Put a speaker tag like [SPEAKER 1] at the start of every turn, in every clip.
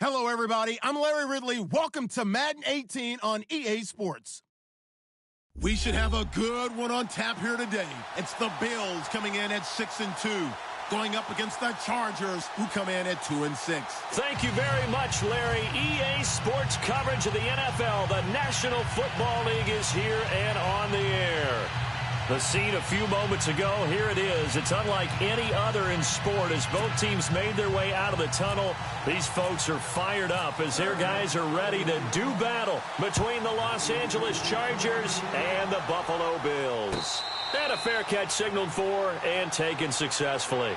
[SPEAKER 1] Hello, everybody. I'm Larry Ridley. Welcome to Madden 18 on EA Sports. We should have a good one on tap here today. It's the Bills coming in at 6-2, going up against the Chargers, who come in at 2-6.
[SPEAKER 2] Thank you very much, Larry. EA Sports coverage of the NFL. The National Football League is here and on the air. The scene a few moments ago, here it is. It's unlike any other in sport as both teams made their way out of the tunnel. These folks are fired up as their guys are ready to do battle between the Los Angeles Chargers and the Buffalo Bills. And a fair catch signaled for and taken successfully.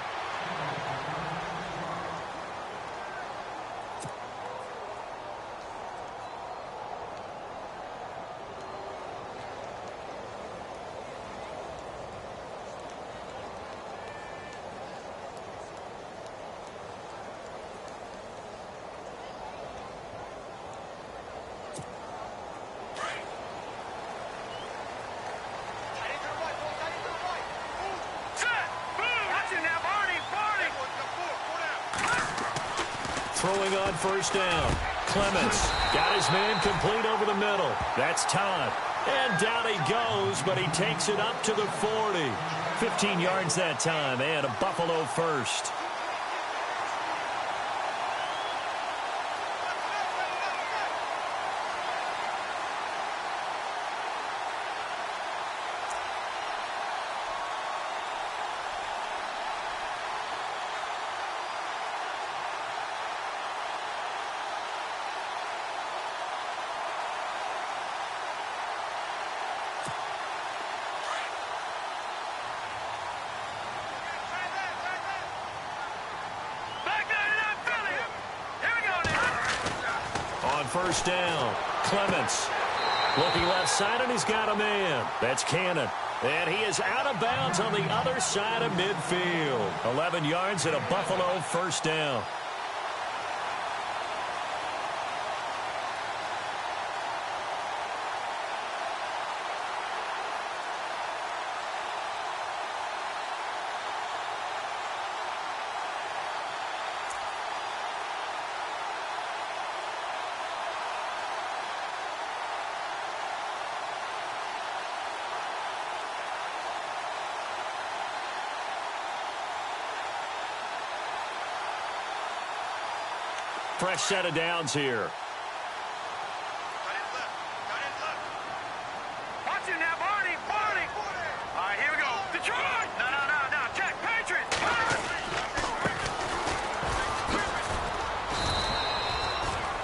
[SPEAKER 2] Throwing on first down. Clements got his man complete over the middle. That's Todd. And down he goes, but he takes it up to the 40. 15 yards that time, and a Buffalo first. First down. Clements looking left side, and he's got a man. That's Cannon. And he is out of bounds on the other side of midfield. 11 yards and a Buffalo first down. Fresh set of downs here.
[SPEAKER 3] Watch it now, Barney. All right, here we go. Detroit. No. Check. Patriots.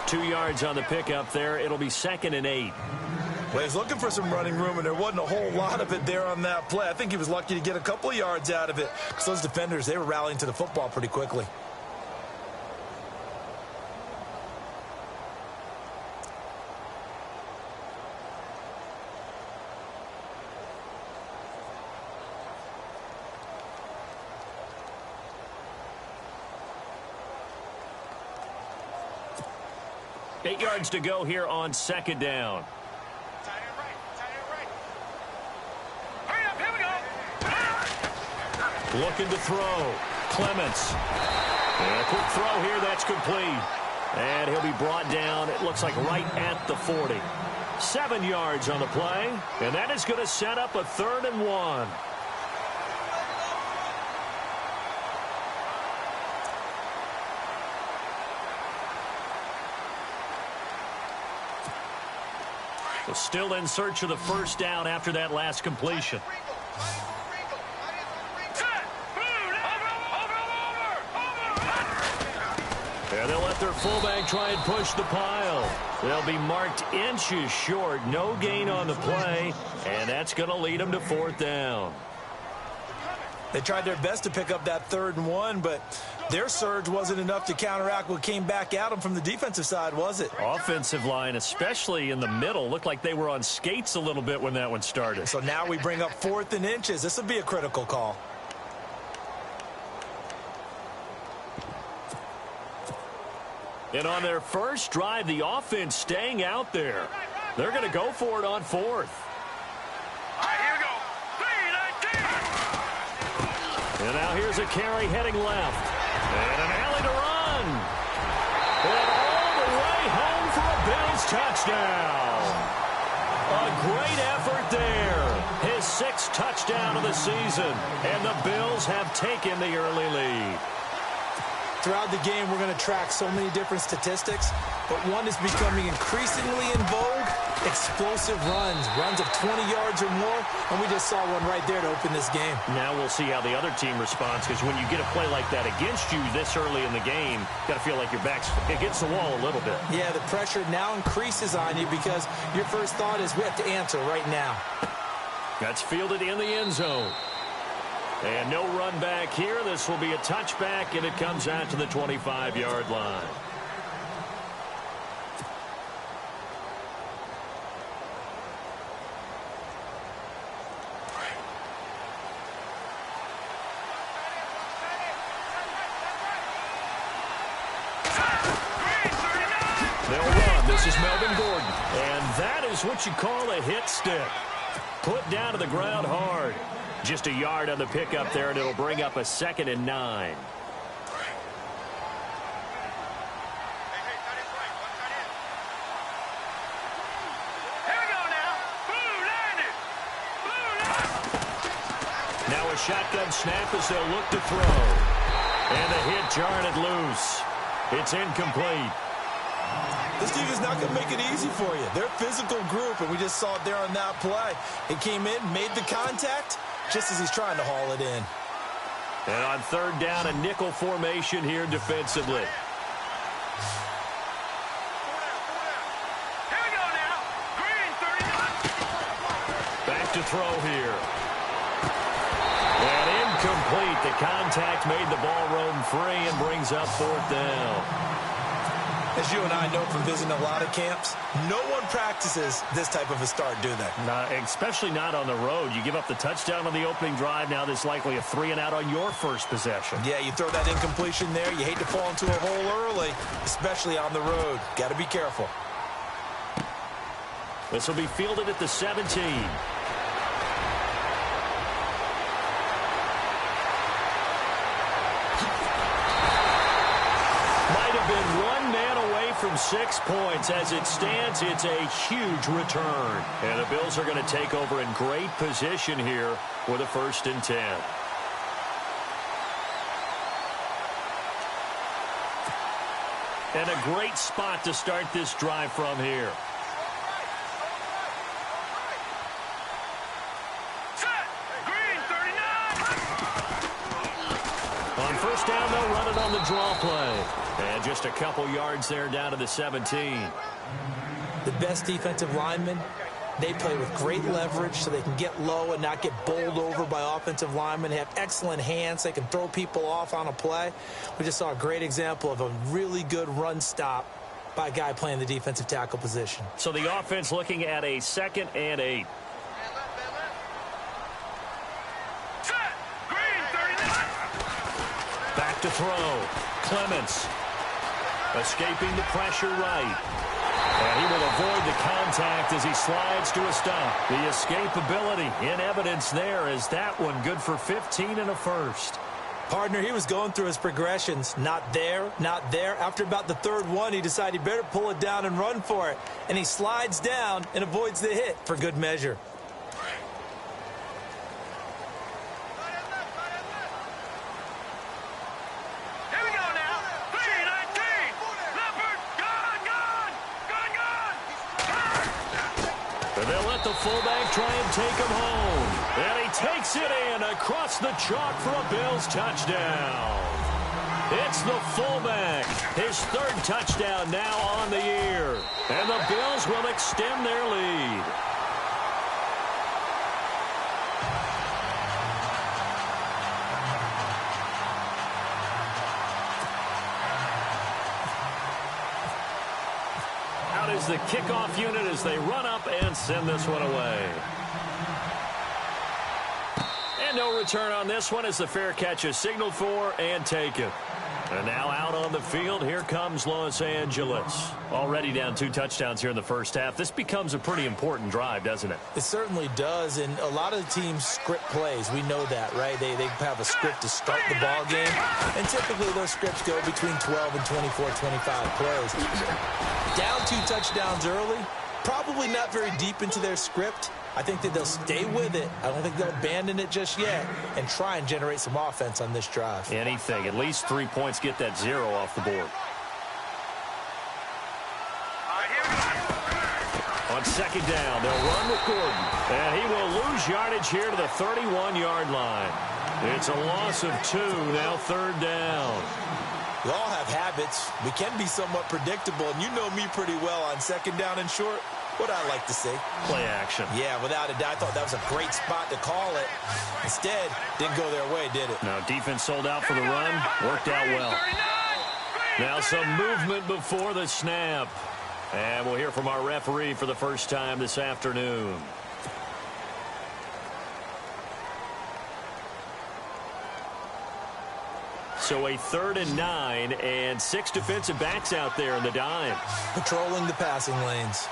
[SPEAKER 2] 2 yards on the pickup there. It'll be 2nd and 8.
[SPEAKER 4] Well, he's looking for some running room, and there wasn't a whole lot of it there on that play. I think he was lucky to get a couple of yards out of it because those defenders, they were rallying to the football pretty quickly.
[SPEAKER 2] Eight yards to go here on 2nd down.
[SPEAKER 3] Tight end right. Hurry up, here we go.
[SPEAKER 2] Looking to throw. Clements. And a quick throw here, that's complete. And he'll be brought down, it looks like right at the 40. 7 yards on the play. And that is going to set up a 3rd and 1. Still in search of the first down after that last completion. And they'll let their fullback try and push the pile. They'll be marked inches short. No gain on the play, and that's going to lead them to 4th down.
[SPEAKER 4] They tried their best to pick up that 3rd and 1, but their surge wasn't enough to counteract what came back at them from the defensive side, was it?
[SPEAKER 2] Offensive line, especially in the middle, looked like they were on skates a little bit when that one started.
[SPEAKER 4] So now we bring up 4th and inches. This will be a critical call.
[SPEAKER 2] And on their first drive, the offense staying out there. They're going to go for it on 4th.
[SPEAKER 3] All right, here we go. 3-19.
[SPEAKER 2] And now here's a carry heading left. And an alley to run. And way home for a Bills touchdown. A great effort there. His 6th touchdown of the season. And the Bills have taken the early lead.
[SPEAKER 4] Throughout the game, we're going to track so many different statistics, but one is becoming increasingly in vogue: explosive runs of 20 yards or more, and we just saw one right there to open this game.
[SPEAKER 2] Now we'll see how the other team responds, because when you get a play like that against you this early in the game, you got to feel like your back's against the wall a little bit. Yeah,
[SPEAKER 4] the pressure now increases on you because your first thought is we have to answer right now.
[SPEAKER 2] That's fielded in the end zone. And no run back here. This will be a touchback, and it comes out to the 25-yard line. They'll run. This is Melvin Gordon. And that is what you call a hit stick. Put down to the ground hard. Just a yard on the pickup there, and it'll bring up a 2nd and 9. Now a shotgun snap as they'll look to throw. And the hit jarred it loose. It's incomplete.
[SPEAKER 4] This defense is not going to make it easy for you. They're a physical group, and we just saw it there on that play. It came in, made the contact, just as he's trying to haul it in.
[SPEAKER 2] And on 3rd down, a nickel formation here defensively.
[SPEAKER 3] Here we go now. Green, 39.
[SPEAKER 2] Back to throw here. And incomplete. The contact made the ball roam free and brings up 4th down.
[SPEAKER 4] As you and I know from visiting a lot of camps, no one practices this type of a start, do they?
[SPEAKER 2] Especially not on the road. You give up the touchdown on the opening drive. Now there's likely a 3-and-out on your first possession.
[SPEAKER 4] Yeah, you throw that incompletion there. You hate to fall into a hole early, especially on the road. Got to be careful.
[SPEAKER 2] This will be fielded at the 17. Been one man away from 6 points. As it stands, it's a huge return. And the Bills are going to take over in great position here with a 1st and 10. And a great spot to start this drive from here.
[SPEAKER 3] Set. Green, 39.
[SPEAKER 2] On 1st down, they'll run it on the draw play. And just a couple yards there down to the 17.
[SPEAKER 4] The best defensive linemen, they play with great leverage so they can get low and not get bowled over by offensive linemen. They have excellent hands. They can throw people off on a play. We just saw a great example of a really good run stop by a guy playing the defensive tackle position.
[SPEAKER 2] So the offense looking at a 2nd and 8.
[SPEAKER 3] Set. Green, 39.
[SPEAKER 2] Back to throw. Clements escaping the pressure right. And he will avoid the contact as he slides to a stop. The escapability in evidence there. Is that one good for 15 and a 1st?
[SPEAKER 4] Partner, he was going through his progressions. Not there, not there. After about the 3rd one, he decided he better pull it down and run for it. And he slides down and avoids the hit for good measure.
[SPEAKER 2] The fullback try and take him home. And he takes it in across the chalk for a Bills touchdown. It's the fullback. His 3rd touchdown now on the year. And the Bills will extend their lead. Is the kickoff unit as they run up and send this one away. And no return on this one as the fair catch is signaled for and taken. And now out on the field, here comes Los Angeles. Already down 2 touchdowns here in the first half. This becomes a pretty important drive, doesn't it?
[SPEAKER 4] It certainly does, and a lot of the teams script plays. We know that, right? They have a script to start the ball game, and typically those scripts go between 12 and 24, 25 plays. Down 2 touchdowns early, probably not very deep into their script. I think that they'll stay with it. I don't think they'll abandon it just yet and try and generate some offense on this drive.
[SPEAKER 2] Anything. At least 3 points, get that 0 off the board. On second down, they'll run with Gordon. And he will lose yardage here to the 31-yard line. It's a loss of 2, now third down.
[SPEAKER 4] We all have habits. We can be somewhat predictable, and you know me pretty well on second down and short. What I like to see.
[SPEAKER 2] Play action.
[SPEAKER 4] Yeah, without a doubt. I thought that was a great spot to call it. Instead, didn't go their way, did it?
[SPEAKER 2] No, defense sold out for the run. Worked out well. Now some movement before the snap. And we'll hear from our referee for the first time this afternoon. So a 3rd and 9 and 6 defensive backs out there in the dime.
[SPEAKER 4] Patrolling the passing lanes.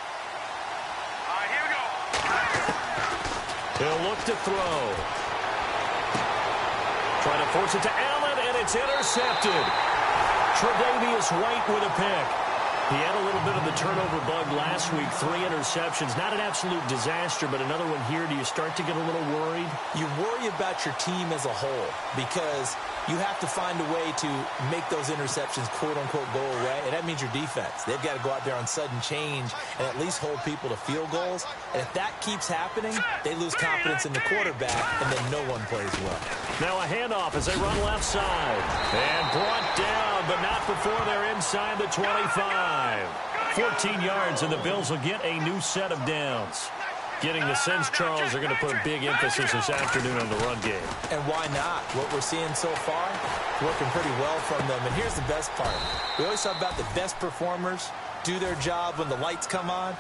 [SPEAKER 2] He'll look to throw. Trying to force it to Allen, and it's intercepted. Tre'Davious White with a pick. He had a little bit of the turnover bug last week. 3 interceptions. Not an absolute disaster, but another one here. Do you start to get a little worried?
[SPEAKER 4] You worry about your team as a whole because you have to find a way to make those interceptions, quote-unquote, go away, and that means your defense. They've got to go out there on sudden change and at least hold people to field goals. And if that keeps happening, they lose confidence in the quarterback, and then no one plays well.
[SPEAKER 2] Now a handoff as they run left side. And brought down, but not before they're inside the 25. 14 yards, and the Bills will get a new set of downs. Getting the sense, Charles, are going to put a big emphasis this afternoon on the run game.
[SPEAKER 4] And why not? What we're seeing so far, working pretty well from them. And here's the best part. We always talk about the best performers do their job when the lights come on.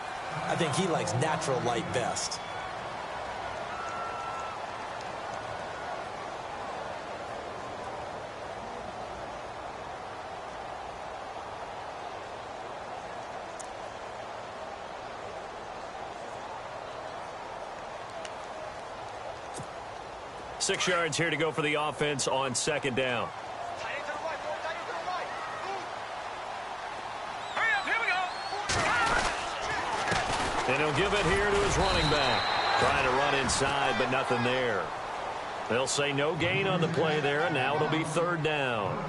[SPEAKER 4] I think he likes natural light best.
[SPEAKER 2] Six yards here to go for the offense on second down. And he'll give it here to his running back. Trying to run inside, but nothing there. They'll say no gain on the play there, and now it'll be third down.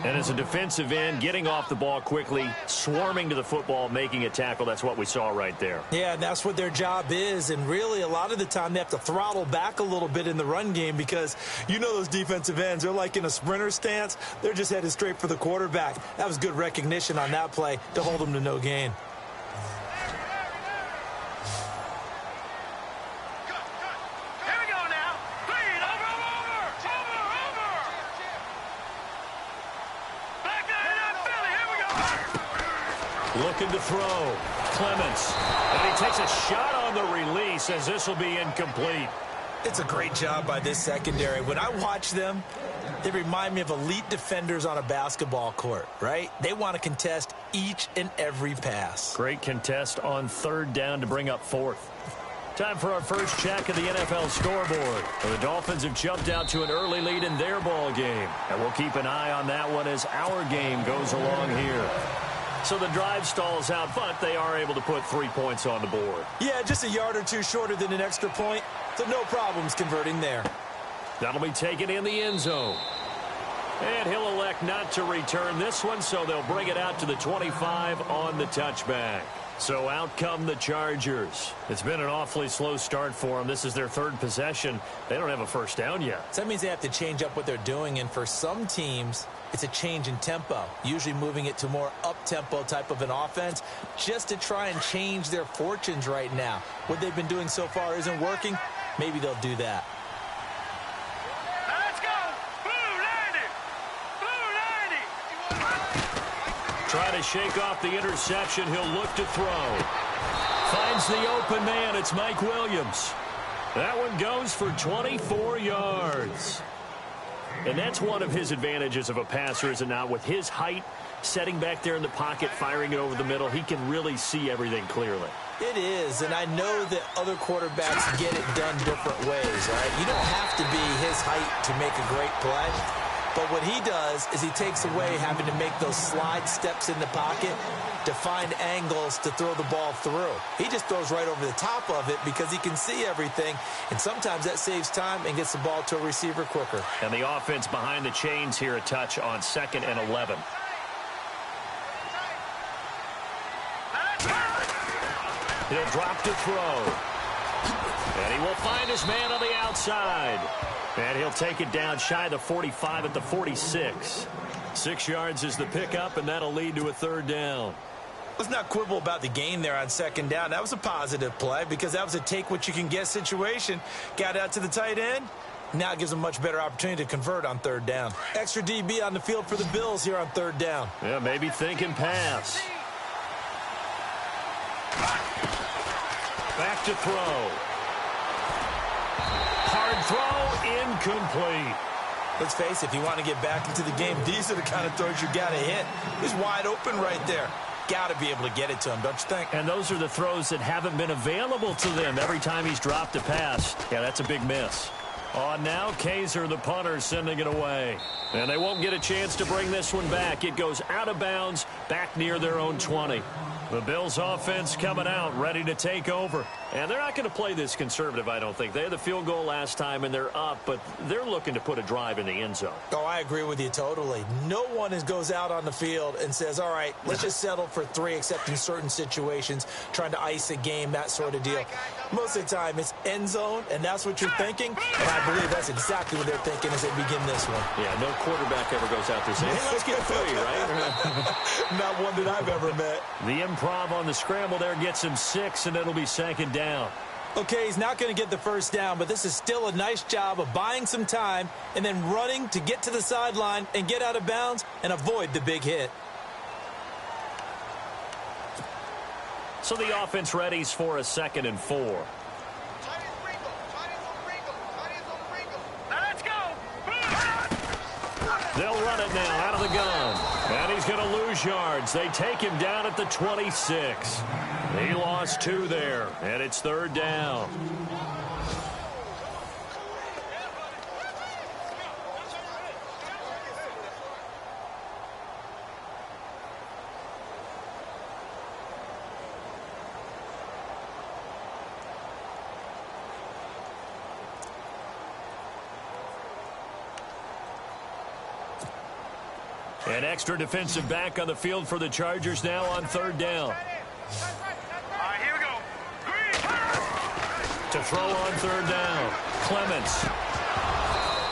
[SPEAKER 2] And as a defensive end, getting off the ball quickly, swarming to the football, making a tackle, that's what we saw right there.
[SPEAKER 4] Yeah, and that's what their job is. And really, a lot of the time, they have to throttle back a little bit in the run game because you know those defensive ends, they're like in a sprinter stance. They're just headed straight for the quarterback. That was good recognition on that play to hold them to no gain.
[SPEAKER 2] Looking to throw. Clements. And he takes a shot on the release as this will be incomplete.
[SPEAKER 4] It's a great job by this secondary. When I watch them, they remind me of elite defenders on a basketball court, right? They want to contest each and every pass.
[SPEAKER 2] Great contest on third down to bring up fourth. Time for our first check of the NFL scoreboard. The Dolphins have jumped out to an early lead in their ball game. And we'll keep an eye on that one as our game goes along here. So the drive stalls out, but they are able to put 3 points on the board.
[SPEAKER 4] Yeah, just a yard or two shorter than an extra point, so no problems converting there.
[SPEAKER 2] That'll be taken in the end zone. And he'll elect not to return this one, so they'll bring it out to the 25 on the touchback. So out come the Chargers. It's been an awfully slow start for them. This is their third possession. They don't have a first down yet.
[SPEAKER 4] So that means they have to change up what they're doing, and for some teams, it's a change in tempo, usually moving it to more up-tempo type of an offense just to try and change their fortunes right now. What they've been doing so far isn't working. Maybe they'll do that.
[SPEAKER 3] Let's go! Blue 90! Blue 90!
[SPEAKER 2] Try to shake off the interception. He'll look to throw. Finds the open man. It's Mike Williams. That one goes for 24 yards. And that's one of his advantages of a passer, is it not? With his height, setting back there in the pocket, firing it over the middle, he can really see everything clearly.
[SPEAKER 4] It is, and I know that other quarterbacks get it done different ways, all right? You don't have to be his height to make a great play, but what he does is he takes away having to make those slide steps in the pocket to find angles to throw the ball through. He just throws right over the top of it because he can see everything, and sometimes that saves time and gets the ball to a receiver quicker.
[SPEAKER 2] And the offense behind the chains here, a touch on 2nd and 11. He'll drop to throw. And he will find his man on the outside. And he'll take it down shy of the 45 at the 46. 6 yards is the pickup, and that'll lead to a 3rd down.
[SPEAKER 4] Let's not quibble about the gain there on 2nd down. That was a positive play because that was a take-what-you-can-get situation. Got out to the tight end. Now it gives them a much better opportunity to convert on 3rd down. Extra DB on the field for the Bills here on 3rd down.
[SPEAKER 2] Yeah, maybe thinking pass. Back to throw. Hard throw, incomplete.
[SPEAKER 4] Let's face it, if you want to get back into the game, these are the kind of throws you got to hit. He's wide open right there. Got to be able to get it to him, don't you think?
[SPEAKER 2] And those are the throws that haven't been available to them every time he's dropped a pass. Yeah, that's a big miss. On now, Kaiser, the punter, sending it away. And they won't get a chance to bring this one back. It goes out of bounds, back near their own 20. The Bills offense coming out, ready to take over. And they're not going to play this conservative, I don't think. They had the field goal last time, and they're up, but they're looking to put a drive in the end zone.
[SPEAKER 4] Oh, I agree with you totally. No one goes out on the field and says, all right, let's just settle for 3, except in certain situations, trying to ice a game, that sort of deal. Most of the time, it's end zone, and that's what you're thinking. And I believe that's exactly what they're thinking as they begin this one.
[SPEAKER 2] Yeah, no quarterback ever goes out there saying, hey, let's get 3, right?
[SPEAKER 4] Not one that I've ever met.
[SPEAKER 2] The improv on the scramble there gets him 6, and it'll be 2nd down.
[SPEAKER 4] Okay, he's not going to get the 1st down, but this is still a nice job of buying some time and then running to get to the sideline and get out of bounds and avoid the big hit.
[SPEAKER 2] So the offense readies for a 2nd and 4.
[SPEAKER 3] Let's go.
[SPEAKER 2] They'll run it now out of the gun. And he's going to lose yards. They take him down at the 26. He lost 2 there, and it's 3rd down. An extra defensive back on the field for the Chargers now on 3rd down.
[SPEAKER 3] Here we go. Green.
[SPEAKER 2] To throw on 3rd down, Clements.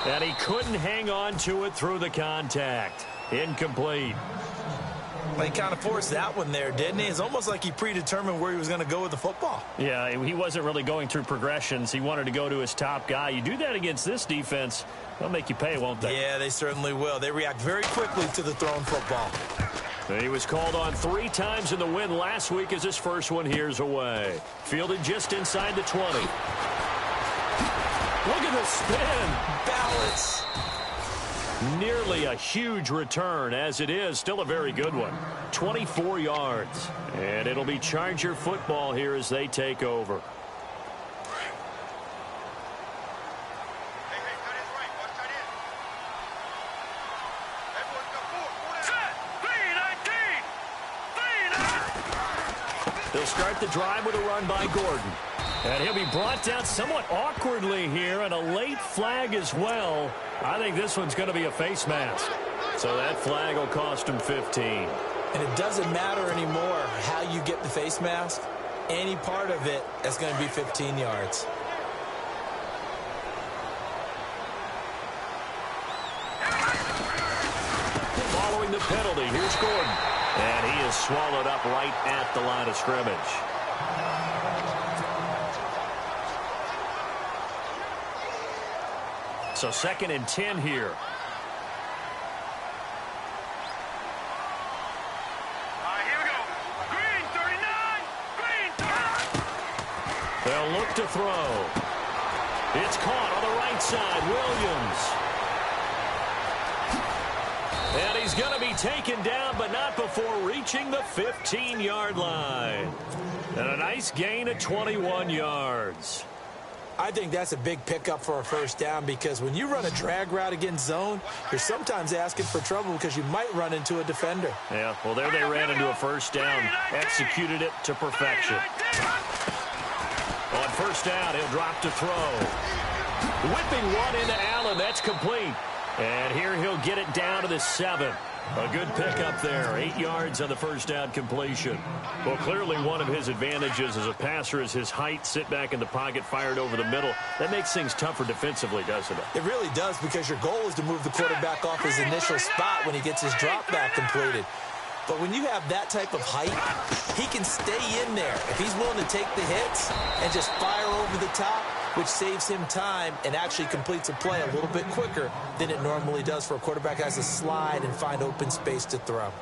[SPEAKER 2] And he couldn't hang on to it through the contact. Incomplete.
[SPEAKER 4] Well, he kind of forced that one there, didn't he? It's almost like he predetermined where he was going to go with the football.
[SPEAKER 2] Yeah, he wasn't really going through progressions. He wanted to go to his top guy. You do that against this defense, they'll make you pay, won't they?
[SPEAKER 4] Yeah, they certainly will. They react very quickly to the thrown football.
[SPEAKER 2] He was called on 3 times in the win last week as his first one here's away. Fielded just inside the 20. Look at the spin.
[SPEAKER 4] Balance.
[SPEAKER 2] Nearly a huge return, as it is. Still a very good one. 24 yards. And it'll be Charger football here as they take over. They'll start the drive with a run by Gordon. And he'll be brought down somewhat awkwardly here, and a late flag as well. I think this one's going to be a face mask. So that flag will cost him 15.
[SPEAKER 4] And it doesn't matter anymore how you get the face mask. Any part of it is going to be 15 yards.
[SPEAKER 2] Following the penalty, here's Gordon. And he is swallowed up right at the line of scrimmage. So 2nd and 10 here.
[SPEAKER 3] Here we go. Green, 39. Green.
[SPEAKER 2] They'll look to throw. It's caught on the right side. Williams. And he's going to be taken down, but not before reaching the 15-yard line. And a nice gain of 21 yards.
[SPEAKER 4] I think that's a big pickup for a first down because when you run a drag route against zone, you're sometimes asking for trouble because you might run into a defender.
[SPEAKER 2] Yeah, well, there they ran into a first down, executed it to perfection. On first down, he'll drop to throw. Whipping one into Allen, that's complete. And here he'll get it down to the 7. A good pickup there, 8 yards on the first down completion. Well, clearly one of his advantages as a passer is his height, sit back in the pocket, fired over the middle. That makes things tougher defensively, doesn't it?
[SPEAKER 4] It really does because your goal is to move the quarterback off his initial spot when he gets his drop back completed. But when you have that type of height, he can stay in there. If he's willing to take the hits and just fire over the top, which saves him time and actually completes a play a little bit quicker than it normally does for a quarterback that has to slide and find open space to throw.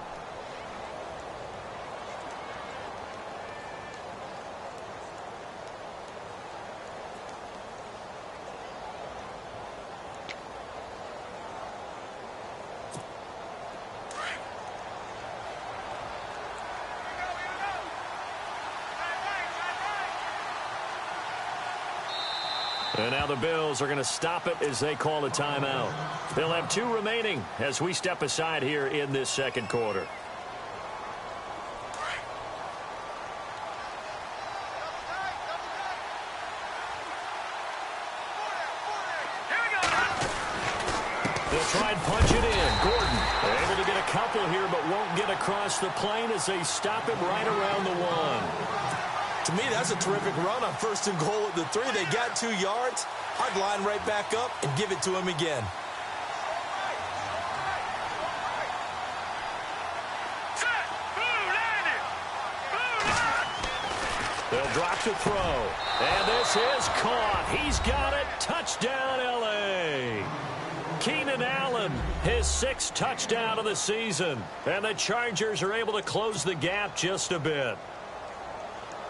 [SPEAKER 2] And now the Bills are going to stop it as they call a timeout. They'll have 2 remaining as we step aside here in this second quarter. They'll try and punch it in. Gordon able to get a couple here but won't get across the plane as they stop him right around the 1.
[SPEAKER 4] To me, that's a terrific run on first and goal at the 3. They got 2 yards. I'd line right back up and give it to him again.
[SPEAKER 2] They'll drop to throw. And this is caught. He's got it. Touchdown, L.A. Keenan Allen, his 6th touchdown of the season. And the Chargers are able to close the gap just a bit.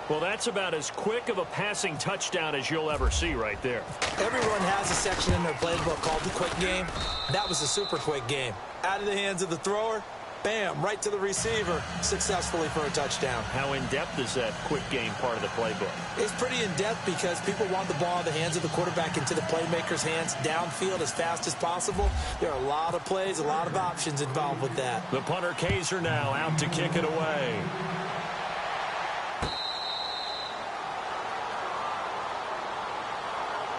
[SPEAKER 2] Well, that's about as quick of a passing touchdown as you'll ever see right there.
[SPEAKER 4] Everyone has a section in their playbook called the quick game. That was a super quick game. Out of the hands of the thrower, bam, right to the receiver, successfully for a touchdown.
[SPEAKER 2] How in-depth is that quick game part of the playbook?
[SPEAKER 4] It's pretty in-depth because people want the ball in the hands of the quarterback into the playmaker's hands downfield as fast as possible. There are a lot of plays, a lot of options involved with that.
[SPEAKER 2] The punter Kaiser now out to kick it away.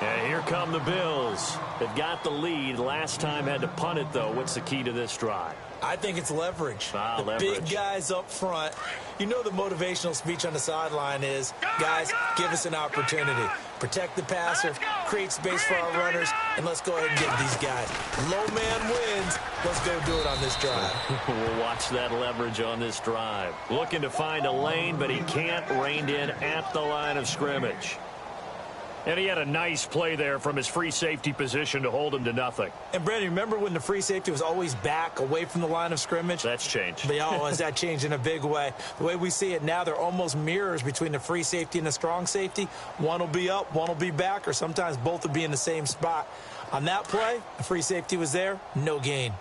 [SPEAKER 2] And here come the Bills. They've got the lead. Last time had to punt it, though. What's the key to this drive?
[SPEAKER 4] I think it's leverage.
[SPEAKER 2] Leverage.
[SPEAKER 4] Big guys up front. You know the motivational speech on the sideline is, guys, give us an opportunity. Protect the passer, create space for our runners, and let's go ahead and get these guys. Low man wins. Let's go do it on this drive.
[SPEAKER 2] We'll watch that leverage on this drive. Looking to find a lane, but he can't. Reined in at the line of scrimmage. And he had a nice play there from his free safety position to hold him to nothing.
[SPEAKER 4] And, Brandon, remember when the free safety was always back away from the line of scrimmage?
[SPEAKER 2] That's changed.
[SPEAKER 4] That changed in a big way. The way we see it now, they're almost mirrors between the free safety and the strong safety. One will be up, one will be back, or sometimes both will be in the same spot. On that play, the free safety was there, no gain.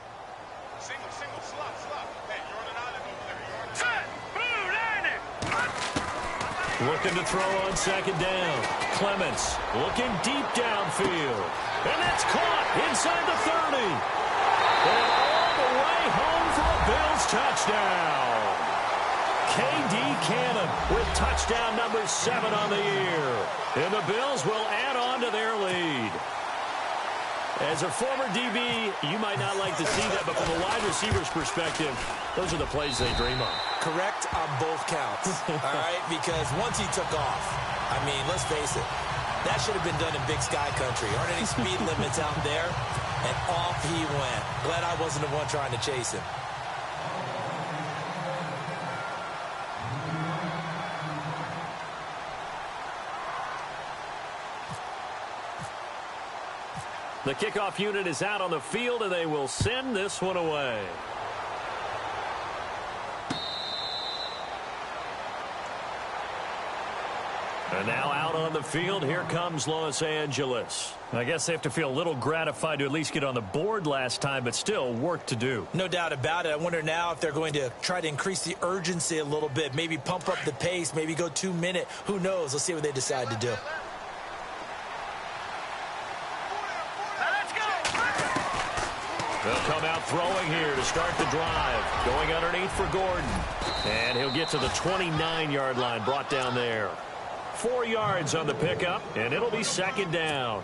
[SPEAKER 2] Looking to throw on second down. Clements looking deep downfield. And that's caught inside the 30. And all the way home for a Bills touchdown. K.D. Cannon with touchdown number 7 on the year. And the Bills will add on to their lead. As a former DB, you might not like to see that, but from a wide receiver's perspective, those are the plays they dream of.
[SPEAKER 4] Correct on both counts, all right? Because once he took off, I mean, let's face it, that should have been done in Big Sky Country. Aren't any speed limits out there? And off he went. Glad I wasn't the one trying to chase him.
[SPEAKER 2] The kickoff unit is out on the field, and they will send this one away. And now out on on the field. Here comes Los Angeles. I guess they have to feel a little gratified to at least get on the board last time, but still work to do.
[SPEAKER 4] No doubt about it. I wonder now if they're going to try to increase the urgency a little bit, maybe pump up the pace, maybe go 2-minute. Who knows? Let's see what they decide to do.
[SPEAKER 2] They'll come out throwing here to start the drive. Going underneath for Gordon. And he'll get to the 29-yard line, brought down there. 4 yards on the pickup, and it'll be second down.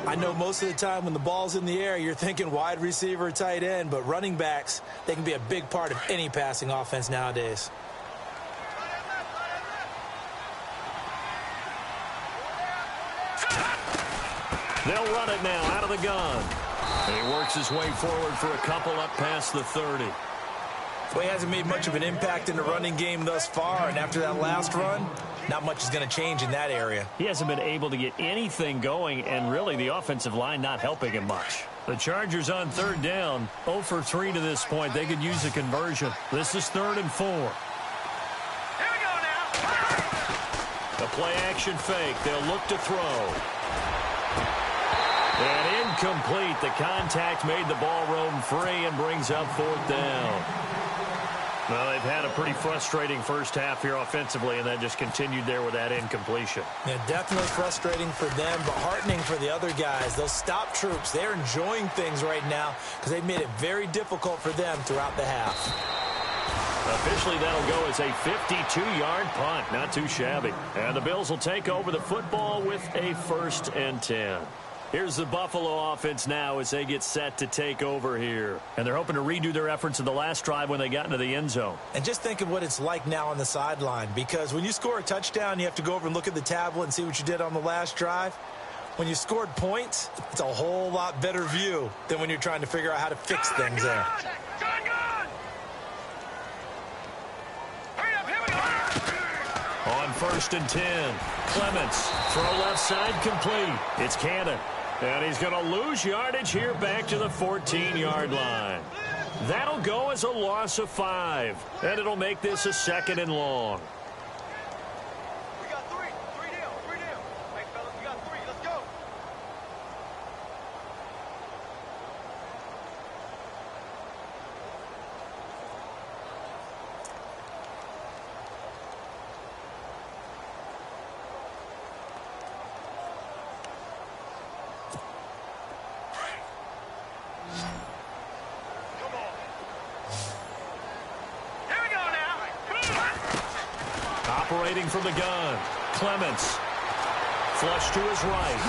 [SPEAKER 4] I know most of the time when the ball's in the air, you're thinking wide receiver, tight end, but running backs, they can be a big part of any passing offense nowadays.
[SPEAKER 2] They'll run it now out of the gun. And he works his way forward for a couple up past the 30.
[SPEAKER 4] Well, he hasn't made much of an impact in the running game thus far, and after that last run, not much is going to change in that area.
[SPEAKER 2] He hasn't been able to get anything going, and really the offensive line not helping him much. The Chargers on third down, 0 for 3 to this point. They could use a conversion. This is 3rd and 4.
[SPEAKER 3] Here we go now.
[SPEAKER 2] The play-action fake. They'll look to throw. And incomplete. The contact made the ball roam free and brings up 4th down. Well, they've had a pretty frustrating first half here offensively, and that just continued there with that incompletion.
[SPEAKER 4] Yeah, definitely frustrating for them, but heartening for the other guys. Those stop troops, they're enjoying things right now because they've made it very difficult for them throughout the half.
[SPEAKER 2] Officially, that'll go as a 52-yard punt. Not too shabby. And the Bills will take over the football with a 1st and 10. Here's the Buffalo offense now as they get set to take over here. And they're hoping to redo their efforts in the last drive when they got into the end zone.
[SPEAKER 4] And just think of what it's like now on the sideline, because when you score a touchdown, you have to go over and look at the tablet and see what you did on the last drive. When you scored points, it's a whole lot better view than when you're trying to figure out how to fix things there.
[SPEAKER 2] On 1st and 10, Clements, throw left side complete. It's Cannon. And he's going to lose yardage here back to the 14-yard line. That'll go as a loss of 5. And it'll make this a 2nd and long.
[SPEAKER 3] We got 3. 3 down. 3 down. Hey, fellas, we got 3. Let's go.
[SPEAKER 2] Operating from the gun, Clements. Flush to his right.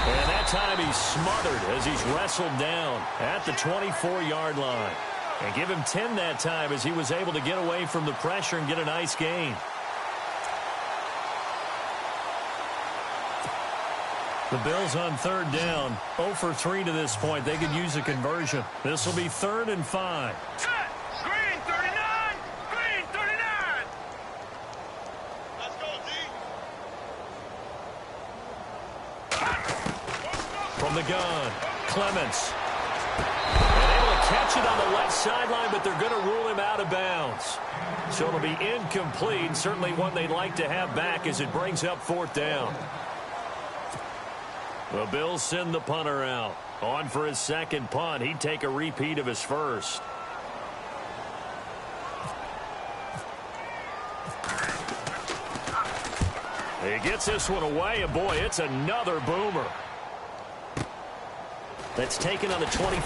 [SPEAKER 2] And that time he's smothered as he's wrestled down at the 24-yard line. And give him 10 that time as he was able to get away from the pressure and get a nice gain. The Bills on third down, 0 for 3 to this point. They could use a conversion. This will be 3rd and 5.
[SPEAKER 3] Green 39. Green 39. Let's go, D.
[SPEAKER 2] From the gun, Clements. And able to catch it on the left sideline, but they're going to rule him out of bounds. So it'll be incomplete. Certainly one they'd like to have back as it brings up 4th down. The Bills send the punter out. On for his 2nd punt. He'd take a repeat of his first. He gets this one away, and boy, it's another boomer. That's taken on the 25.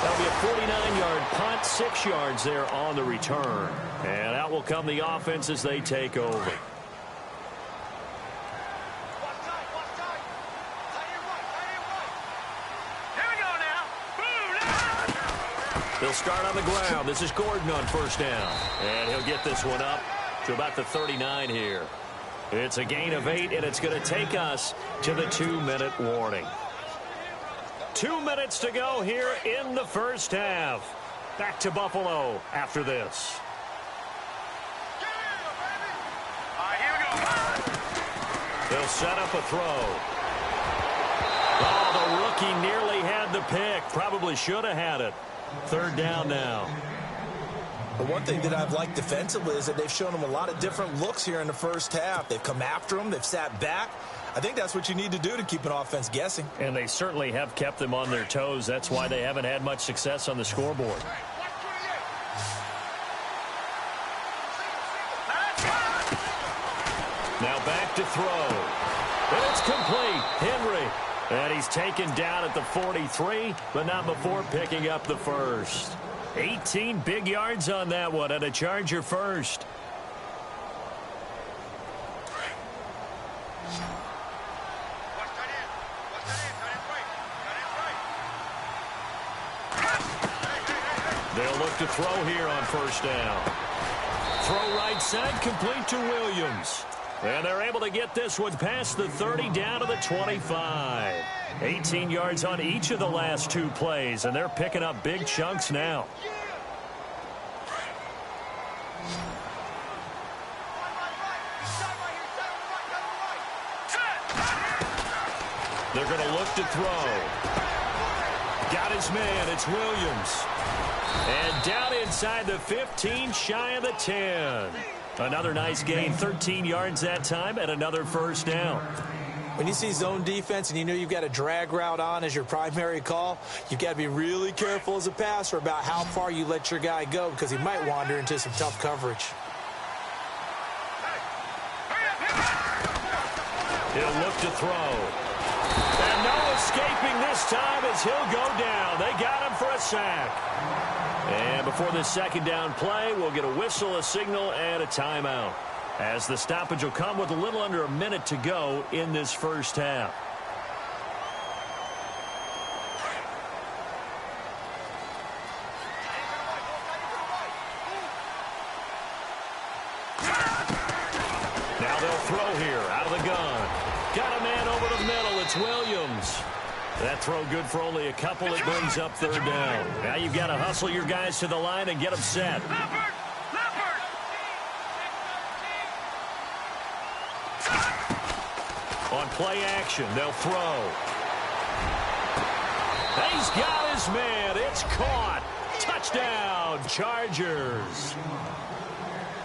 [SPEAKER 2] That'll be a 49-yard punt, 6 yards there on the return. And out will come the offense as they take over. They'll start on the ground. This is Gordon on 1st down. And he'll get this one up to about the 39 here. It's a gain of 8, and it's going to take us to the 2-minute warning. 2 minutes to go here in the first half. Back to Buffalo after this.
[SPEAKER 3] Here we go.
[SPEAKER 2] They'll set up a throw. Oh, the rookie nearly had the pick. Probably should have had it. 3rd down now.
[SPEAKER 4] The one thing that I've liked defensively is that they've shown them a lot of different looks here in the first half. They've come after them. They've sat back. I think that's what you need to do to keep an offense guessing.
[SPEAKER 2] And they certainly have kept them on their toes. That's why they haven't had much success on the scoreboard. Now back to throw. And it's complete. Henry. And he's taken down at the 43, but not before picking up the first. 18 big yards on that one, and a Charger first. They'll look to throw here on first down. Throw right side, complete to Williams. And they're able to get this one past the 30 down to the 25. 18 yards on each of the last two plays, and they're picking up big chunks now. They're going to look to throw. Got his man. It's Williams. And down inside the 15, shy of the 10. Another nice gain, 13 yards that time, and another first down.
[SPEAKER 4] When you see zone defense and you know you've got a drag route on as your primary call, you've got to be really careful as a passer about how far you let your guy go because he might wander into some tough coverage.
[SPEAKER 2] He'll look to throw. And no escaping this time as he'll go down. They got him for a sack. And before this second down play, we'll get a whistle, a signal, and a timeout, as the stoppage will come with a little under a minute to go in this first half. Now they'll throw here out of the gun. Got a man over the middle. It's Williams. That throw good for only a couple. It brings up third down. Now you've got to hustle your guys to the line and get them set. On play action, they'll throw. He's got his man. It's caught. Touchdown, Chargers.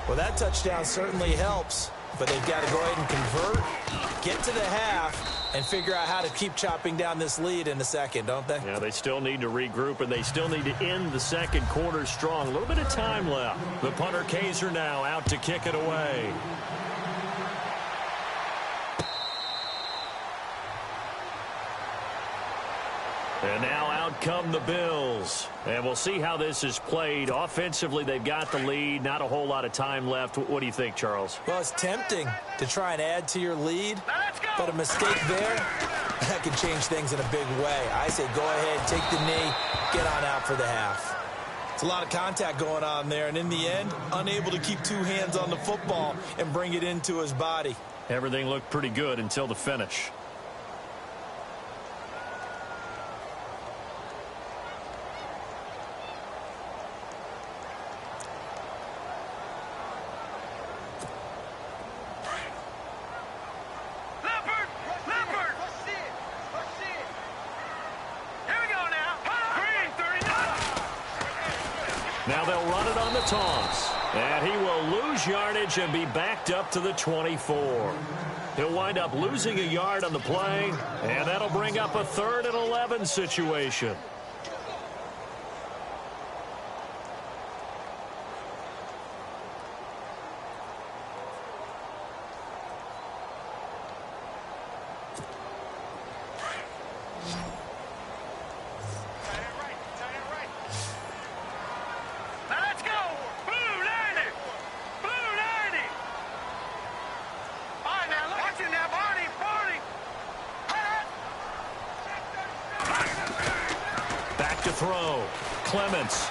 [SPEAKER 4] Well, that touchdown certainly helps, but they've got to go ahead and convert, get to the half, and figure out how to keep chopping down this lead in the second, don't they?
[SPEAKER 2] Yeah, they still need to regroup, and they still need to end the second quarter strong. A little bit of time left. The punter, Kaiser, now out to kick it away. And now out come the Bills. And we'll see how this is played. Offensively, they've got the lead. Not a whole lot of time left. What do you think, Charles?
[SPEAKER 4] Well, it's tempting to try and add to your lead, but a mistake there, that could change things in a big way. I say go ahead, take the knee, get on out for the half. It's a lot of contact going on there, and in the end, unable to keep two hands on the football and bring it into his body.
[SPEAKER 2] Everything looked pretty good until the finish. Now they'll run it on the toss. And he will lose yardage and be backed up to the 24. He'll wind up losing a yard on the play, and that'll bring up a 3rd and 11 situation. Throw. Clements.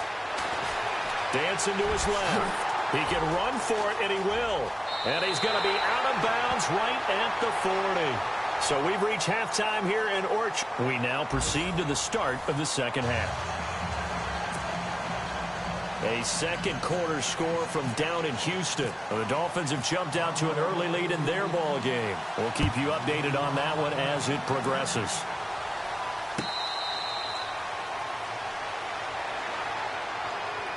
[SPEAKER 2] Dancing to his left. He can run for it, and he will. And he's going to be out of bounds right at the 40. So we've reached halftime here in Orchard. We now proceed to the start of the second half. A second quarter score from down in Houston. The Dolphins have jumped out to an early lead in their ball game. We'll keep you updated on that one as it progresses.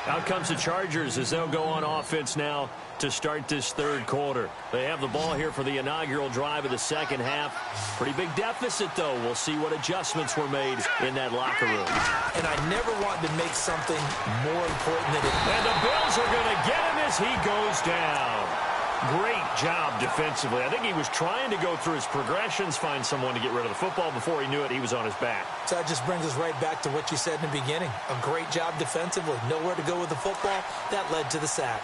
[SPEAKER 2] Out comes the Chargers as they'll go on offense now to start this third quarter. They have the ball here for the inaugural drive of the second half. Pretty big deficit, though. We'll see what adjustments were made in that locker room.
[SPEAKER 4] And I never wanted to make something more important than it.
[SPEAKER 2] And the Bills are going to get him as he goes down. Great job defensively. I think he was trying to go through his progressions, find someone to get rid of the football. Before he knew it, he was on his back.
[SPEAKER 4] So that just brings us right back to what you said in the beginning. A great job defensively. Nowhere to go with the football. That led to the sack.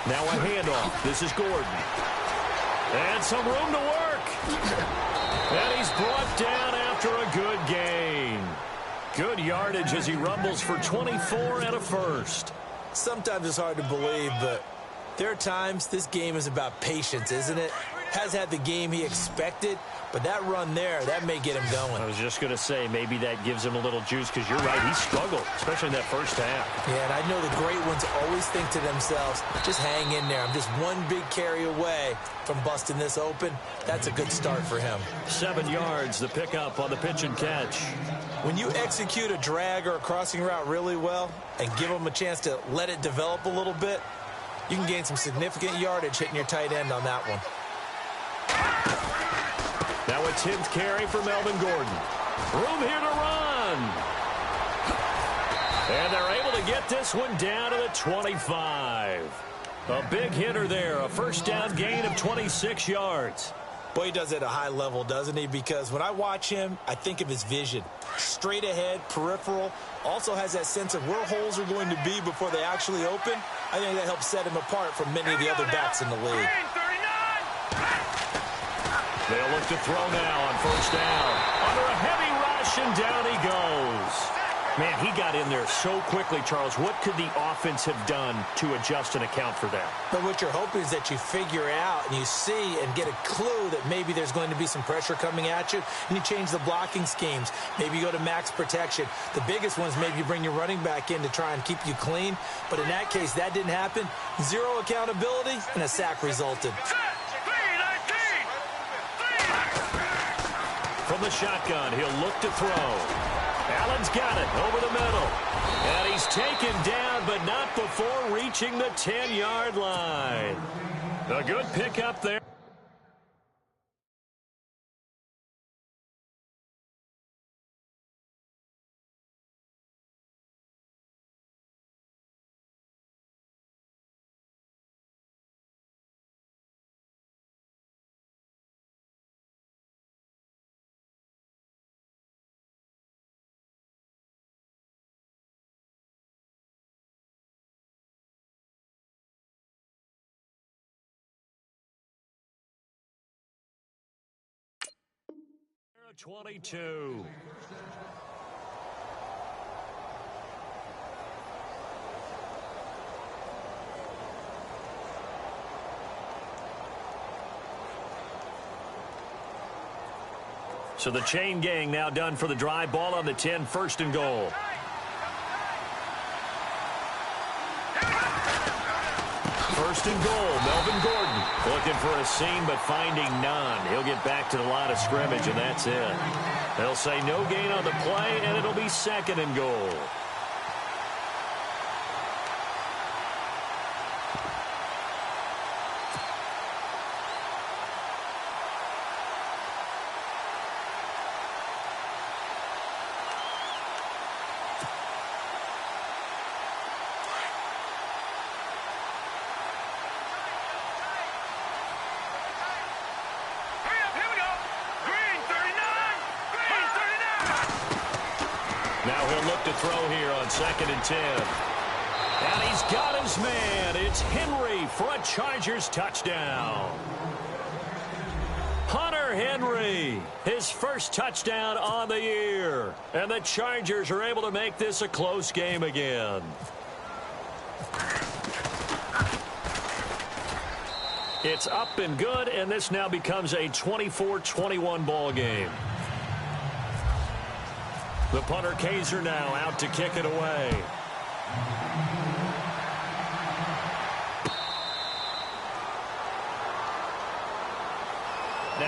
[SPEAKER 2] Now a handoff. This is Gordon. And some room to work. And he's brought down after a good gain. Good yardage as he rumbles for 24 and a first.
[SPEAKER 4] Sometimes it's hard to believe, but there are times this game is about patience, isn't it? Has had the game he expected, but that run there, that may get him going.
[SPEAKER 2] I was just going to say, maybe that gives him a little juice, because you're right, he struggled, especially in that first half.
[SPEAKER 4] Yeah, and I know the great ones always think to themselves, just hang in there. I'm just one big carry away from busting this open. That's a good start for him.
[SPEAKER 2] 7 yards, the pickup on the pitch and catch.
[SPEAKER 4] When you execute a drag or a crossing route really well and give them a chance to let it develop a little bit, you can gain some significant yardage hitting your tight end on that one.
[SPEAKER 2] Now a 10th carry for Melvin Gordon. Room here to run. And they're able to get this one down to the 25. A big hitter there. A first down gain of 26 yards.
[SPEAKER 4] Boy, he does it at a high level, doesn't he? Because when I watch him, I think of his vision. Straight ahead, peripheral. Also has that sense of where holes are going to be before they actually open. I think that helps set him apart from many of the other backs in the league.
[SPEAKER 2] They'll look to throw now on first down. Under a heavy rush, and down he goes. Man, he got in there so quickly, Charles. What could the offense have done to adjust and account for that?
[SPEAKER 4] But what you're hoping is that you figure out and you see and get a clue that maybe there's going to be some pressure coming at you, and you change the blocking schemes. Maybe you go to max protection. The biggest one is maybe you bring your running back in to try and keep you clean. But in that case, that didn't happen. Zero accountability, and a sack resulted.
[SPEAKER 2] From the shotgun, he'll look to throw. Allen's got it over the middle. And he's taken down, but not before reaching the 10-yard line. A good pickup there. Number 22. So the chain gang now done for the drive. Ball on the 10, first and goal. First and goal, Melvin Gordon looking for a seam but finding none. He'll get back to the line of scrimmage, and that's it. They'll say no gain on the play, and it'll be second and goal. Now he'll look to throw here on 2nd and 10. And he's got his man. It's Henry for a Chargers touchdown. Hunter Henry, his first touchdown on the year. And the Chargers are able to make this a close game again. It's up and good, and this now becomes a 24-21 ball game. The punter Kaiser now out to kick it away.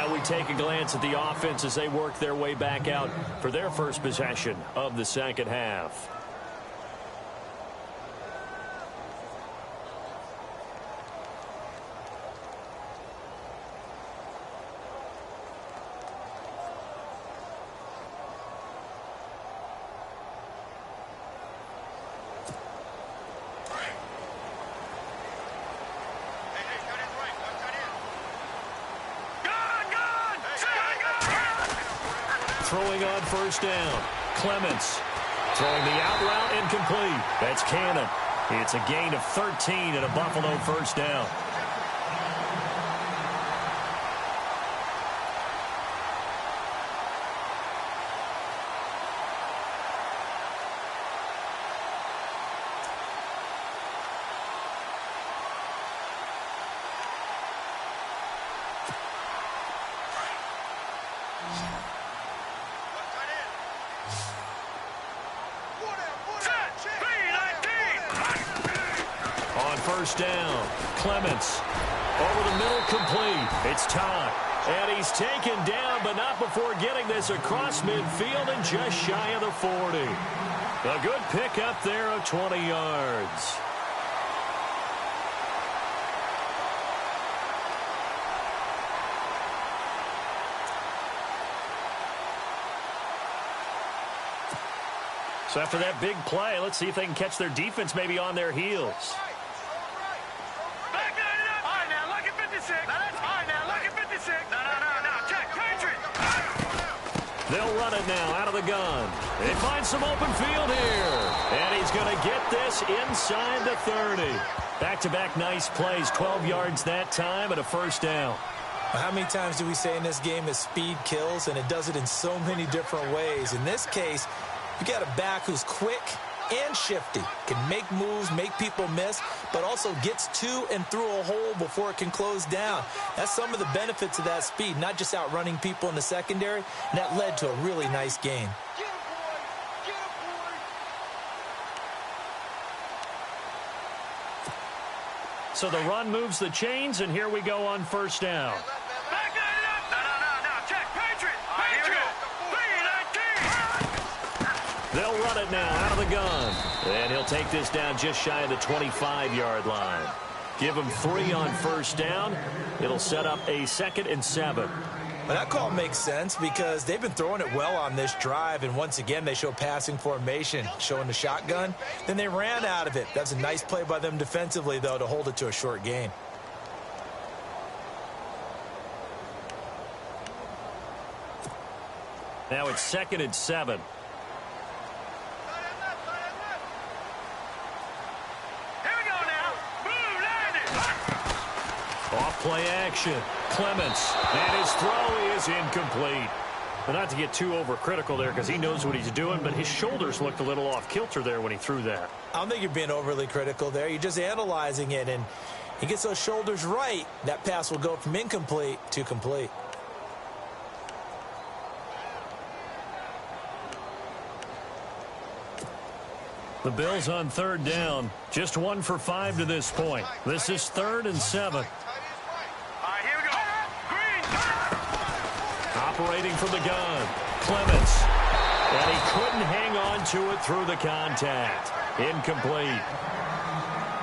[SPEAKER 2] And we take a glance at the offense as they work their way back out for their first possession of the second half. Throwing on first down. Clements throwing the out route incomplete. That's Cannon. It's a gain of 13 and a Buffalo first down. First down. Clements over the middle, complete. It's Todd. And he's taken down, but not before getting this across midfield and just shy of the 40. A good pickup there of 20 yards. So after that big play, let's see if they can catch their defense maybe on their heels. They'll run it now out of the gun. They find some open field here. And he's going to get this inside the 30. Back-to-back nice plays, 12 yards that time and a first down.
[SPEAKER 4] How many times do we say in this game that speed kills, and it does it in so many different ways? In this case, you got a back who's quick and shifty, can make moves, make people miss, but also gets to and through a hole before it can close down. That's some of the benefits of that speed, not just outrunning people in the secondary, and that led to a really nice gain.
[SPEAKER 2] So the run moves the chains, and here we go on first down. They'll run it now out of the gun. And he'll take this down just shy of the 25-yard line. Give him 3 on first down. It'll set up a 2nd and 7.
[SPEAKER 4] Well, that call makes sense because they've been throwing it well on this drive, and once again they show passing formation, showing the shotgun. Then they ran out of it. That's a nice play by them defensively, though, to hold it to a short gain.
[SPEAKER 2] Now it's 2nd and 7. Off-play action. Clements. And his throw is incomplete. But not to get too overcritical there because he knows what he's doing, but his shoulders looked a little off-kilter there when he threw that.
[SPEAKER 4] I don't think you're being overly critical there. You're just analyzing it, and he gets those shoulders right. That pass will go from incomplete to complete.
[SPEAKER 2] The Bills on 3rd down. Just 1 for 5 to this point. This is 3rd and 7. Operating from the gun. Clements. And he couldn't hang on to it through the contact. Incomplete.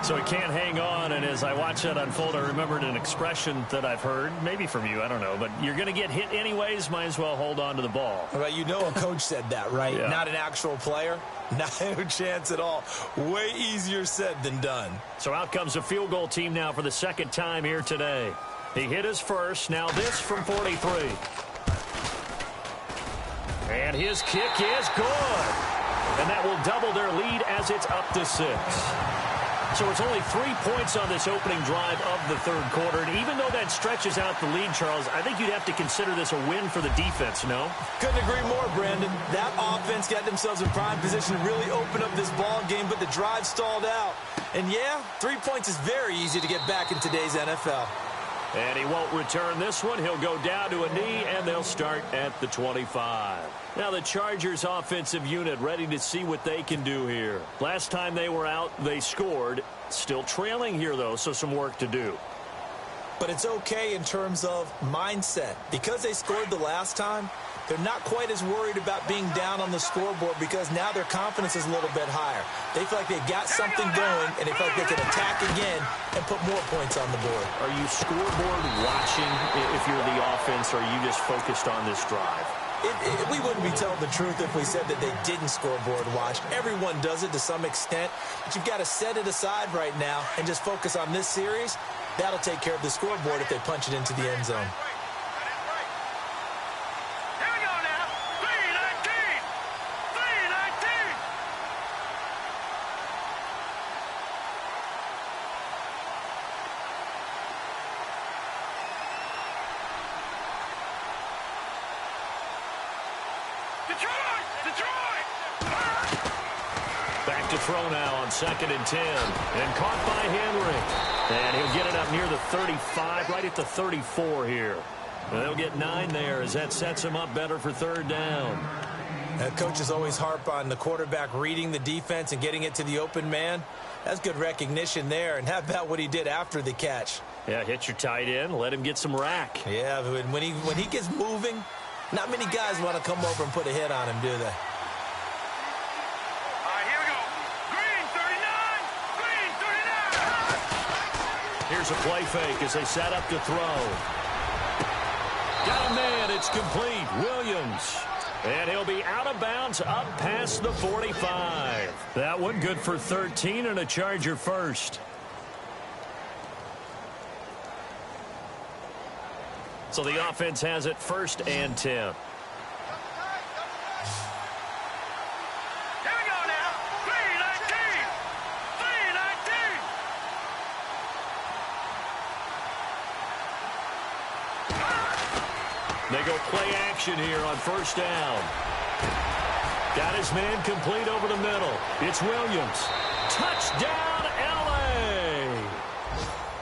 [SPEAKER 2] So he can't hang on, and as I watch that unfold, I remembered an expression that I've heard, maybe from you, I don't know, but you're going to get hit anyways, might as well hold on to the ball.
[SPEAKER 4] Well, you know a coach said that, right?
[SPEAKER 2] Yeah.
[SPEAKER 4] Not an actual player. No chance at all. Way easier said than done.
[SPEAKER 2] So out comes a field goal team now for the 2nd time here today. He hit his first, now this from 43. And his kick is good. And that will double their lead as it's up to 6. So it's only 3 points on this opening drive of the 3rd quarter. And even though that stretches out the lead, Charles, I think you'd have to consider this a win for the defense, no?
[SPEAKER 4] Couldn't agree more, Brandon. That offense got themselves in prime position to really open up this ball game, but the drive stalled out. And yeah, 3 points is very easy to get back in today's NFL.
[SPEAKER 2] And he won't return this one. He'll go down to a knee, and they'll start at the 25. Now the Chargers offensive unit ready to see what they can do here. Last time they were out, they scored. Still trailing here, though, so some work to do.
[SPEAKER 4] but it's okay in terms of mindset. Because they scored the last time, they're not quite as worried about being down on the scoreboard because now their confidence is a little bit higher. They feel like they've got something going, and they feel like they can attack again and put more points on the board.
[SPEAKER 2] Are you scoreboard watching if you're the offense, or are you just focused on this drive?
[SPEAKER 4] We wouldn't be telling the truth if we said that they didn't scoreboard watch. Everyone does it to some extent, but you've got to set it aside right now and just focus on this series. That'll take care of the scoreboard if they punch it into the end zone.
[SPEAKER 3] Here we go now. 3-19. 3-19. Detroit!
[SPEAKER 2] Back to throw now on 2nd and 10. And caught by Henry. And he'll get it up near the 35, right at the 34 here. And they'll get 9 there as that sets him up better for 3rd down.
[SPEAKER 4] Coaches always harp on the quarterback reading the defense and getting it to the open man. That's good recognition there. And how about what he did after the catch?
[SPEAKER 2] Yeah, hit your tight end, let him get some rack.
[SPEAKER 4] Yeah, when he gets moving, not many guys want to come over and put a hit on him, do they?
[SPEAKER 3] Here we go. Green 39. Green 39.
[SPEAKER 2] Here's a play fake as they set up to throw. Got a man, it's complete. Williams. And he'll be out of bounds up past the 45. That one good for 13 and a Charger first. So the offense has it 1st and 10.
[SPEAKER 3] Here we go now. 3-19. 3-19.
[SPEAKER 2] They go play action here on 1st down. Got his man complete over the middle. It's Williams. Touchdown, L.A.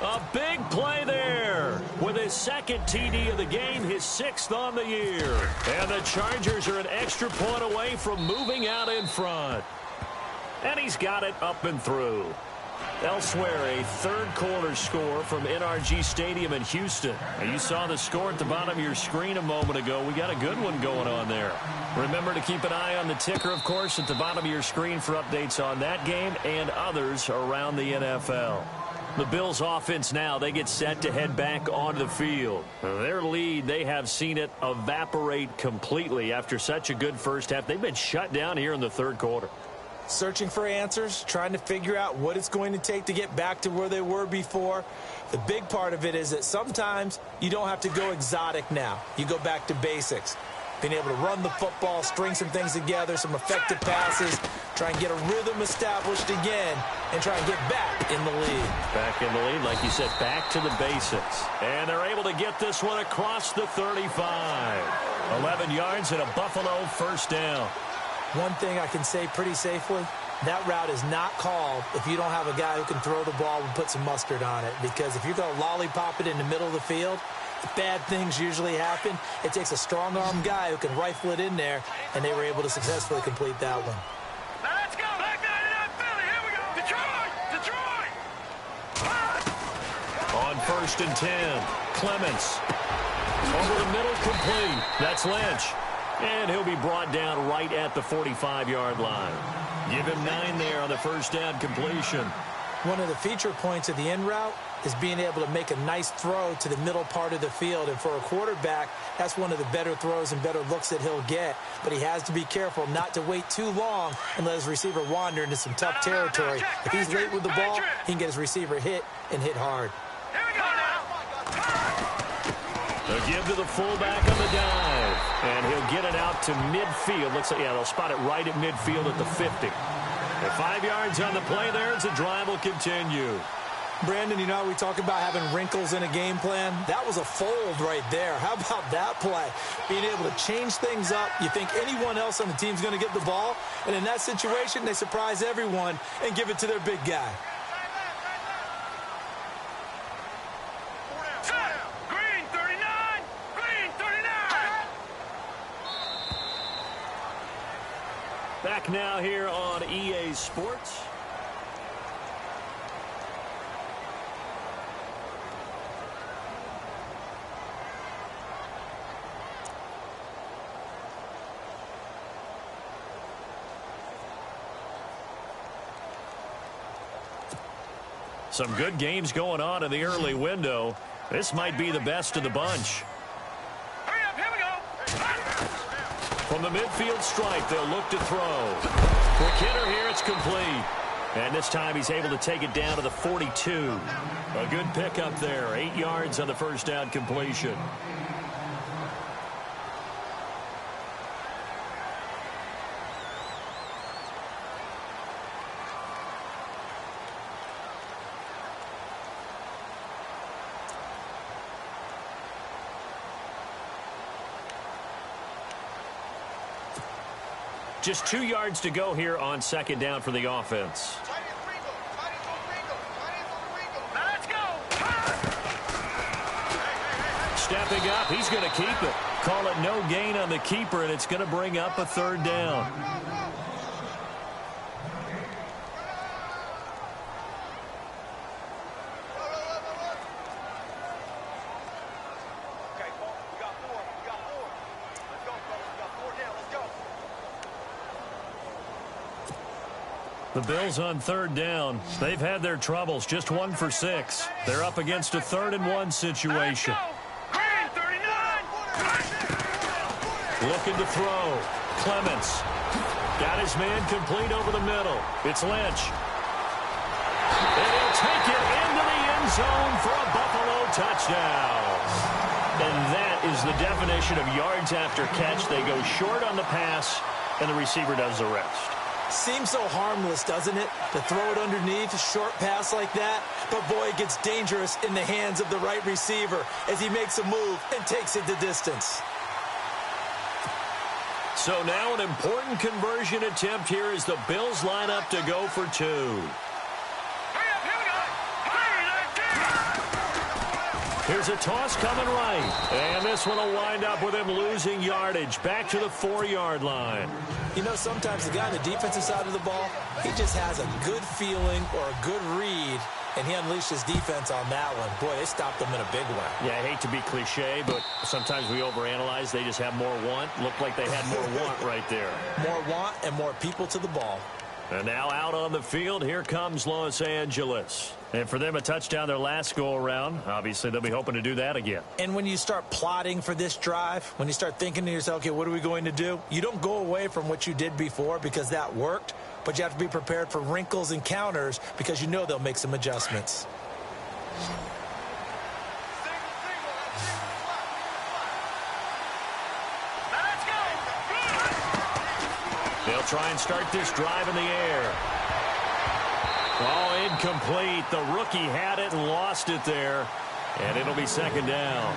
[SPEAKER 2] A big play there with his 2nd TD of the game, his 6th on the year. And the Chargers are an extra point away from moving out in front. And he's got it up and through. Elsewhere, a 3rd quarter score from NRG Stadium in Houston. And you saw the score at the bottom of your screen a moment ago. We got a good one going on there. Remember to keep an eye on the ticker, of course, at the bottom of your screen for updates on that game and others around the NFL. The Bills offense now, they get set to head back onto the field. Their lead, they have seen it evaporate completely after such a good first half. They've been shut down here in the 3rd quarter.
[SPEAKER 4] Searching for answers, trying to figure out what it's going to take to get back to where they were before. The big part of it is that sometimes you don't have to go exotic now. You go back to basics. Being able to run the football, string some things together, some effective passes, try and get a rhythm established again, and try and get back in the lead.
[SPEAKER 2] Back in the lead, like you said, back to the basics. And they're able to get this one across the 35. 11 yards and a Buffalo 1st down.
[SPEAKER 4] One thing I can say pretty safely, that route is not called if you don't have a guy who can throw the ball and put some mustard on it. Because if you're going to lollipop it in the middle of the field, bad things usually happen. It takes a strong-arm guy who can rifle it in there, and they were able to successfully complete that one.
[SPEAKER 3] Now let's go. Back 99 Philly. Here we go. Detroit.
[SPEAKER 2] On 1st and 10, Clements. Over the middle, complete. That's Lynch. And he'll be brought down right at the 45-yard line. Give him 9 there on the 1st down completion.
[SPEAKER 4] One of the feature points of the in route is being able to make a nice throw to the middle part of the field. And for a quarterback, that's one of the better throws and better looks that he'll get. But he has to be careful not to wait too long and let his receiver wander into some tough territory. If he's late with the ball, he can get his receiver hit and hit hard.
[SPEAKER 3] Here we go now.
[SPEAKER 2] They'll give to the fullback on the dive. And he'll get it out to midfield. Looks like, yeah, they'll spot it right at midfield at the 50. And 5 yards on the play there as the drive will continue.
[SPEAKER 4] Brandon, you know how we talk about having wrinkles in a game plan? That was a fold right there. How about that play? Being able to change things up. You think anyone else on the team's going to get the ball, and in that situation, they surprise everyone and give it to their big guy.
[SPEAKER 3] Green 39. Green 39.
[SPEAKER 2] Back now here on EA Sports. Some good games going on in the early window. This might be the best of the bunch.
[SPEAKER 3] Hurry up, here we go.
[SPEAKER 2] From the midfield stripe, they'll look to throw. Quick hitter here, it's complete. And this time he's able to take it down to the 42. A good pickup there, 8 yards on the first down completion. Just 2 yards to go here on second down for the offense.
[SPEAKER 3] Now let's go.
[SPEAKER 2] Stepping up, he's going to keep it. Call it no gain on the keeper, and it's going to bring up a third down. The Bills on third down. They've had their troubles, just 1 for 6. They're up against a 3rd and 1 situation.
[SPEAKER 3] Green 39.
[SPEAKER 2] Looking to throw. Clements. Got his man complete over the middle. It's Lynch. And he'll take it into the end zone for a Buffalo touchdown. And that is the definition of yards after catch. They go short on the pass, and the receiver does the rest.
[SPEAKER 4] Seems so harmless, doesn't it? To throw it underneath, a short pass like that. But, boy, it gets dangerous in the hands of the right receiver as he makes a move and takes it the distance.
[SPEAKER 2] So now an important conversion attempt here as the Bills line up to go for 2.
[SPEAKER 3] Hurry up, here we go.
[SPEAKER 2] Here's a toss coming right. And this one will wind up with him losing yardage back to the 4-yard line.
[SPEAKER 4] You know, sometimes the guy on the defensive side of the ball, he just has a good feeling or a good read, and he unleashed his defense on that one. Boy, they stopped him in a big way.
[SPEAKER 2] Yeah, I hate to be cliche, but sometimes we overanalyze. They just have more want. Looked like they had more want right there.
[SPEAKER 4] More want and more people to the ball.
[SPEAKER 2] And now out on the field, here comes Los Angeles. And for them, a touchdown their last go-around. Obviously, they'll be hoping to do that again.
[SPEAKER 4] And when you start plotting for this drive, when you start thinking to yourself, okay, what are we going to do? You don't go away from what you did before because that worked, but you have to be prepared for wrinkles and counters because you know they'll make some adjustments.
[SPEAKER 2] They'll try and start this drive in the air. Oh, incomplete. The rookie had it and lost it there. And it'll be second down.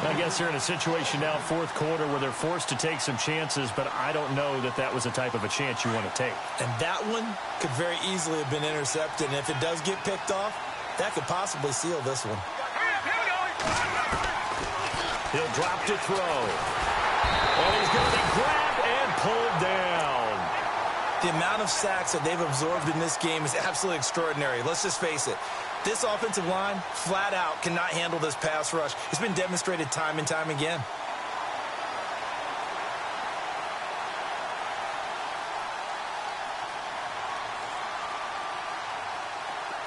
[SPEAKER 2] I guess they're in a situation now, fourth quarter, where they're forced to take some chances, but I don't know that that was the type of a chance you want to take.
[SPEAKER 4] And that one could very easily have been intercepted. And if it does get picked off, that could possibly seal this one.
[SPEAKER 2] He'll drop to throw. And he's going to be grabbed and pulled down.
[SPEAKER 4] The amount of sacks that they've absorbed in this game is absolutely extraordinary. Let's just face it. This offensive line, flat out, cannot handle this pass rush. It's been demonstrated time and time again.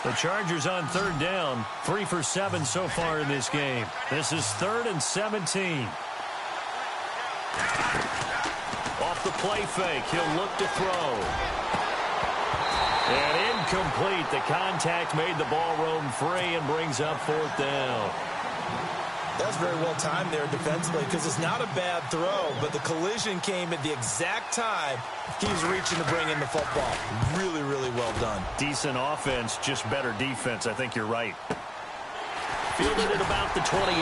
[SPEAKER 2] The Chargers on third down, 3 for 7 so far in this game. This is 3rd and 17. Off the play fake, he'll look to throw. And incomplete. The contact made the ball roam free and brings up 4th down.
[SPEAKER 4] That's very well timed there defensively because it's not a bad throw, but the collision came at the exact time he was reaching to bring in the football. Really, really well done.
[SPEAKER 2] Decent offense, just better defense. I think you're right. Fielded at about the 28.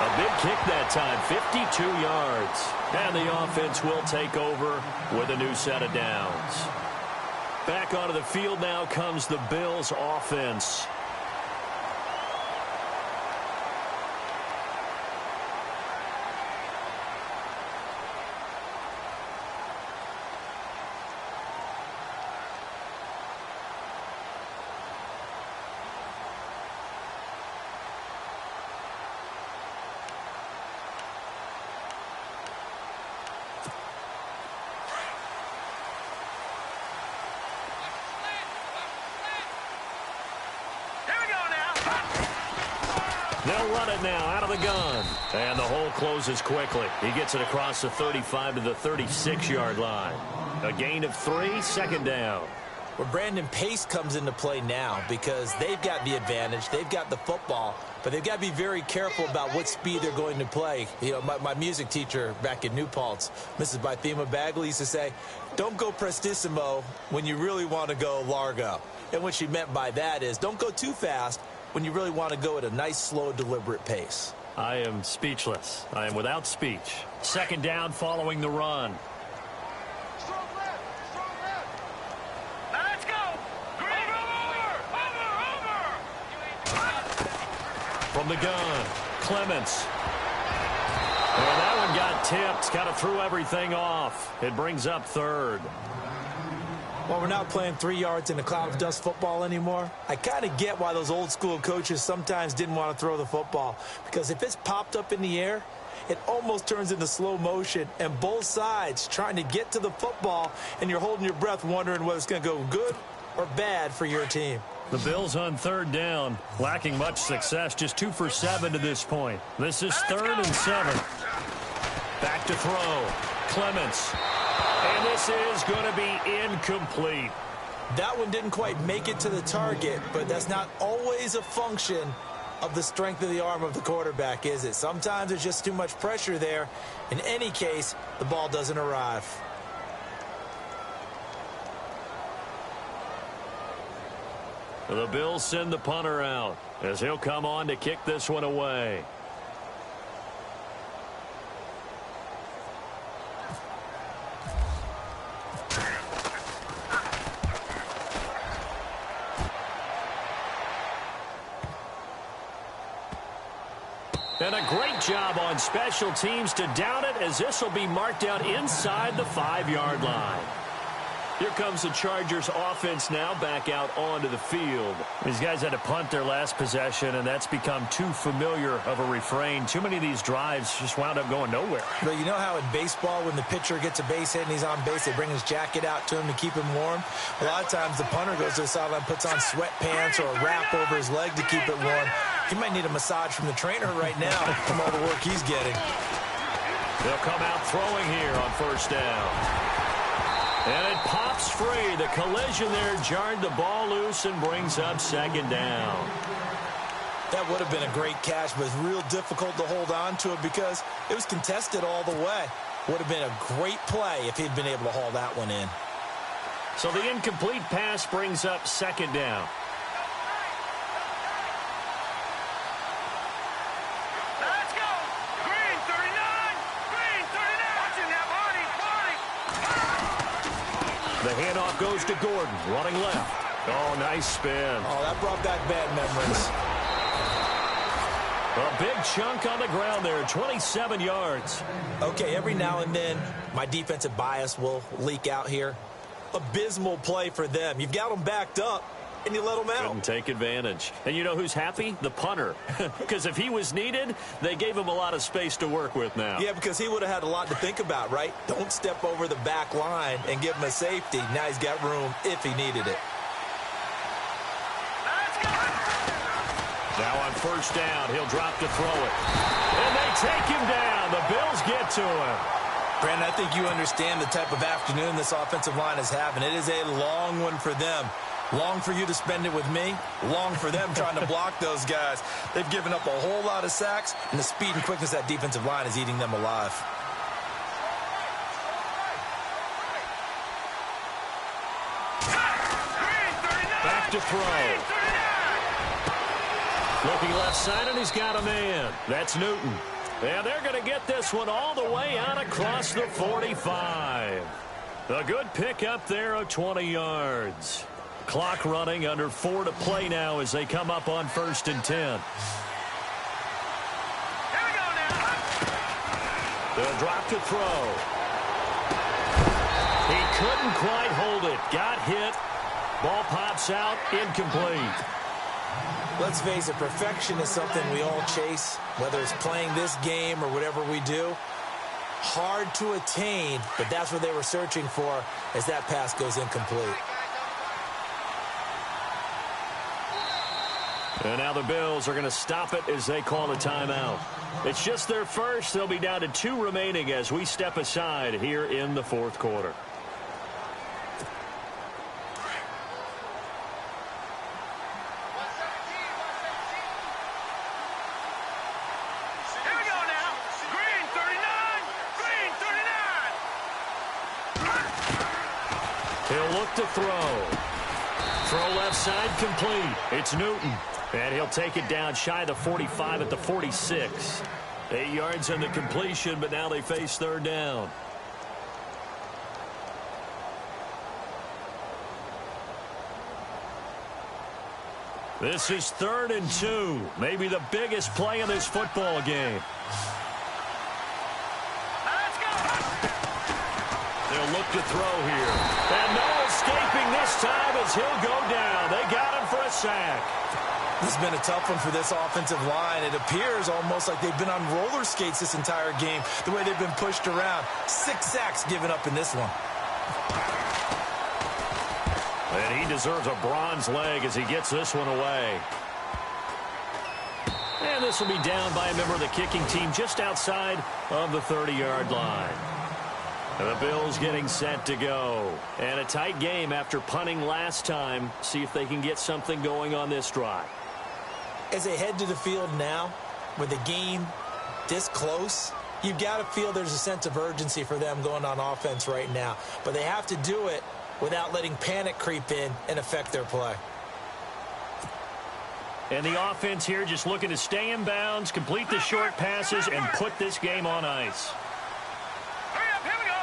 [SPEAKER 2] A big kick that time, 52 yards. And the offense will take over with a new set of downs. Back onto the field now comes the Bills offense. They'll run it now out of the gun. And the hole closes quickly. He gets it across the 35 to the 36-yard line. A gain of 3, second down.
[SPEAKER 4] Well, Brandon, pace comes into play now because they've got the advantage. They've got the football, but they've got to be very careful about what speed they're going to play. You know, my music teacher back in New Paltz, Mrs. Bythema Bagley, used to say, don't go prestissimo when you really want to go largo. And what she meant by that is don't go too fast when you really want to go at a nice, slow, deliberate pace.
[SPEAKER 2] I am speechless. I am without speech. Second down following the run. From the gun, Clements. And that one got tipped. Kind of threw everything off. It brings up third.
[SPEAKER 4] Well, we're not playing 3 yards in a cloud of dust football anymore. I kind of get why those old school coaches sometimes didn't want to throw the football. Because if it's popped up in the air, it almost turns into slow motion. And both sides trying to get to the football, and you're holding your breath wondering whether it's going to go good or bad for your team.
[SPEAKER 2] The Bills on third down, lacking much success, just 2 for 7 to this point. This is 3rd and 7. Back to throw, Clements. And this is going to be incomplete.
[SPEAKER 4] That one didn't quite make it to the target, but that's not always a function of the strength of the arm of the quarterback, is it? Sometimes there's just too much pressure there. In any case, the ball doesn't arrive.
[SPEAKER 2] The Bills send the punter out as he'll come on to kick this one away. And a great job on special teams to down it, as this will be marked out inside the 5-yard line. Here comes the Chargers offense now back out onto the field. These guys had to punt their last possession, and that's become too familiar of a refrain. Too many of these drives just wound up going nowhere.
[SPEAKER 4] But you know how in baseball, when the pitcher gets a base hit and he's on base, they bring his jacket out to him to keep him warm? A lot of times the punter goes to the sideline, puts on sweatpants or a wrap over his leg to keep it warm. He might need a massage from the trainer right now from all the work he's getting.
[SPEAKER 2] They'll come out throwing here on first down. And it pops free. The collision there jarred the ball loose and brings up second down.
[SPEAKER 4] That would have been a great catch, but it's real difficult to hold on to it because it was contested all the way. Would have been a great play if he'd been able to haul that one in.
[SPEAKER 2] So the incomplete pass brings up second down.
[SPEAKER 3] Let's go. Green 39. Green 39. Watch him now,
[SPEAKER 2] The handoff goes to Gordon, running left. Oh, nice spin.
[SPEAKER 4] Oh, that brought back bad memories.
[SPEAKER 2] A big chunk on the ground there, 27 yards.
[SPEAKER 4] Okay, every now and then, my defensive bias will leak out here. Abysmal play for them. You've got them backed up, and you let them out.
[SPEAKER 2] Couldn't take advantage. And you know who's happy? The punter. Because if he was needed, they gave him a lot of space to work with now.
[SPEAKER 4] Yeah, because he would have had a lot to think about, right? Don't step over the back line and give him a safety. Now he's got room if he needed it.
[SPEAKER 2] Now on first down, he'll drop to throw it. And they take him down. The Bills get to him.
[SPEAKER 4] Brandon, I think you understand the type of afternoon this offensive line is having. It is a long one for them. Long for you to spend it with me. Long for them trying to block those guys. They've given up a whole lot of sacks, and the speed and quickness of that defensive line is eating them alive.
[SPEAKER 2] Back to throw. Looking left side, and he's got a man. That's Newton. And they're going to get this one all the way out across the 45. A good pick up there of 20 yards. Clock running, under 4 to play now as they come up on 1st and 10.
[SPEAKER 3] Here we go now.
[SPEAKER 2] The drop to throw. He couldn't quite hold it. Got hit. Ball pops out, incomplete.
[SPEAKER 4] Let's face it, perfection is something we all chase, whether it's playing this game or whatever we do. Hard to attain, but that's what they were searching for as that pass goes incomplete.
[SPEAKER 2] And now the Bills are going to stop it as they call a timeout. It's just their first. They'll be down to 2 remaining as we step aside here in the fourth quarter.
[SPEAKER 3] Here we go now. Green 39. Green 39.
[SPEAKER 2] He'll look to throw. Throw left side complete. It's Newton. And he'll take it down shy of the 45 at the 46. 8 yards on the completion, but now they face third down. This is 3rd and 2. Maybe the biggest play in this football game.
[SPEAKER 3] Let's go.
[SPEAKER 2] They'll look to throw here. And no escaping this time as he'll go down. They got him for a sack.
[SPEAKER 4] This has been a tough one for this offensive line. It appears almost like they've been on roller skates this entire game, the way they've been pushed around. 6 sacks given up in this one.
[SPEAKER 2] And he deserves a bronze leg as he gets this one away. And this will be down by a member of the kicking team just outside of the 30-yard line. And the Bills getting set to go. And a tight game after punting last time. See if they can get something going on this drive.
[SPEAKER 4] As they head to the field now, with the game this close, you've got to feel there's a sense of urgency for them going on offense right now. But they have to do it without letting panic creep in and affect their play.
[SPEAKER 2] And the offense here just looking to stay in bounds, complete the short passes, and put this game on ice.
[SPEAKER 3] Hurry up, here we go.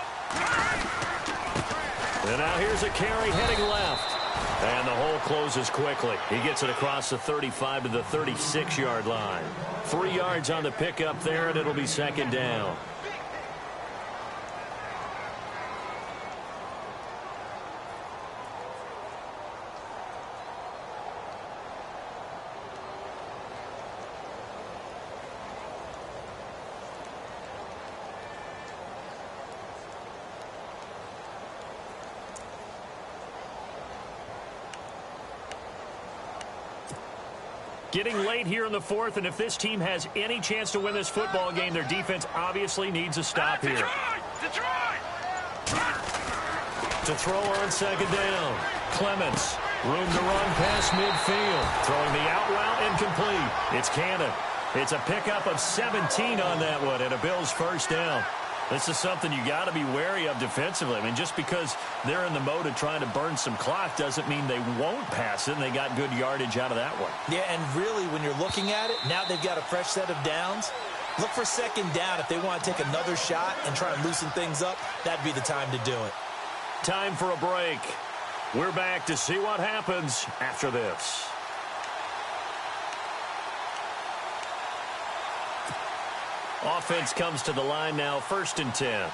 [SPEAKER 2] And now here's a carry heading left. And the hole closes quickly. He gets it across the 35 to the 36-yard line. 3 yards on the pickup there, and it'll be 2nd down. Getting late here in the 4th, and if this team has any chance to win this football game, their defense obviously needs a stop here.
[SPEAKER 3] Detroit!
[SPEAKER 2] To throw on 2nd down. Clements, room to run past midfield. Throwing the out route incomplete. It's Cannon. It's a pickup of 17 on that one, and a Bills first down. This is something you got to be wary of defensively. I mean, just because they're in the mode of trying to burn some clock doesn't mean they won't pass it, and they got good yardage out of that one.
[SPEAKER 4] Yeah, and really, when you're looking at it, now they've got a fresh set of downs. Look for 2nd down. If they want to take another shot and try and loosen things up, that'd be the time to do it.
[SPEAKER 2] Time for a break. We're back to see what happens after this. Offense comes to the line now, 1st and 10.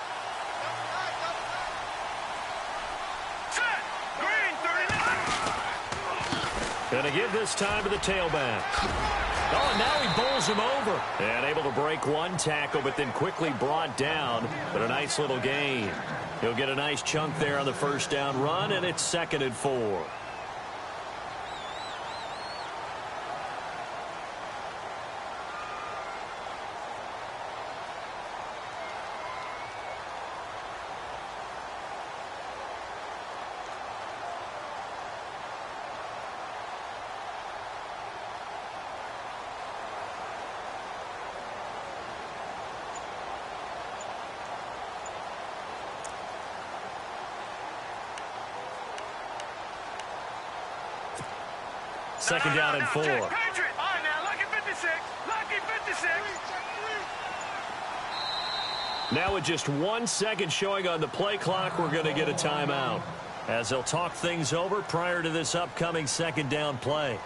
[SPEAKER 3] Set! Green 39!
[SPEAKER 2] Going to give this time to the tailback. Oh, and now he bowls him over. And able to break one tackle, but then quickly brought down. But a nice little gain. He'll get a nice chunk there on the first down run, and it's 2nd and 4. Second down and 4.
[SPEAKER 3] Patriot! All right, now, lucky 56. Lucky 56.
[SPEAKER 2] Now with just 1 second showing on the play clock, we're going to get a timeout as they'll talk things over prior to this upcoming 2nd down play.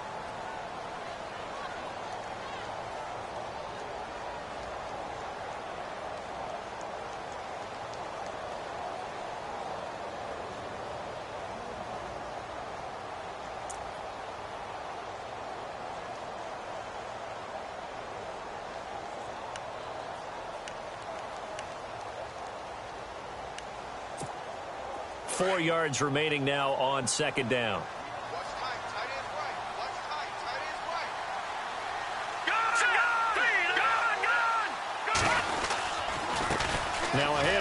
[SPEAKER 2] Four yards remaining now on 2nd down.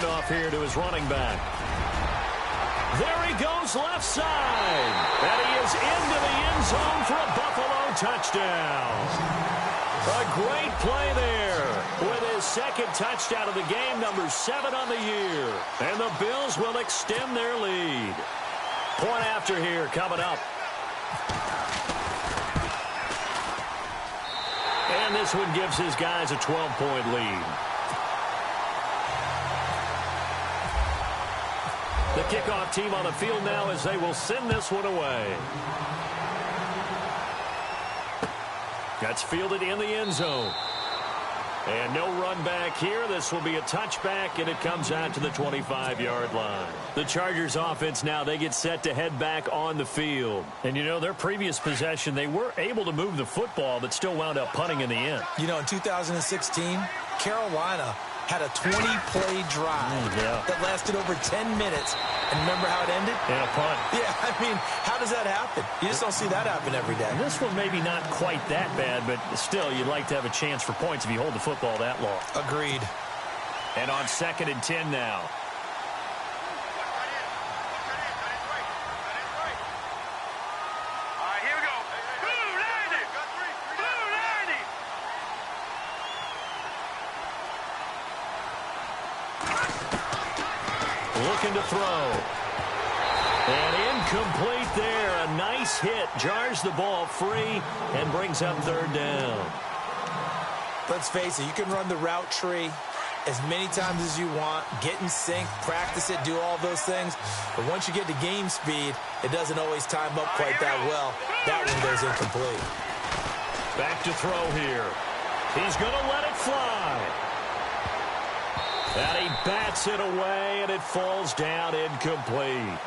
[SPEAKER 2] off here to his running back. There he goes left side. And he is into the end zone for a Buffalo touchdown. A great play there with his second touchdown of the game, number 7 on the year. And the Bills will extend their lead. Point after here coming up. And this one gives his guys a 12-point lead. The kickoff team on the field now as they will send this one away. That's fielded in the end zone. And no run back here. This will be a touchback, and it comes out to the 25-yard line. The Chargers offense now, they get set to head back on the field. And, you know, their previous possession, they were able to move the football, but still wound up punting in the end.
[SPEAKER 4] You know, in 2016, Carolina had a 20-play drive that lasted over 10 minutes. And remember how it ended?
[SPEAKER 2] And a punt.
[SPEAKER 4] Yeah, I mean, how does that happen? You just don't see that happen every day.
[SPEAKER 2] And this one maybe not quite that bad, but still, you'd like to have a chance for points if you hold the football that long.
[SPEAKER 4] Agreed.
[SPEAKER 2] And on 2nd and 10 now.
[SPEAKER 3] All right, here we go. Blue 90. Blue 90.
[SPEAKER 2] Looking to throw. And incomplete there. A nice hit. Jars the ball free and brings up 3rd down.
[SPEAKER 4] Let's face it, you can run the route tree as many times as you want, get in sync, practice it, do all those things. But once you get to game speed, it doesn't always time up quite that well. That one goes incomplete.
[SPEAKER 2] Back to throw here. He's going to let it fly. And he bats it away, and it falls down incomplete.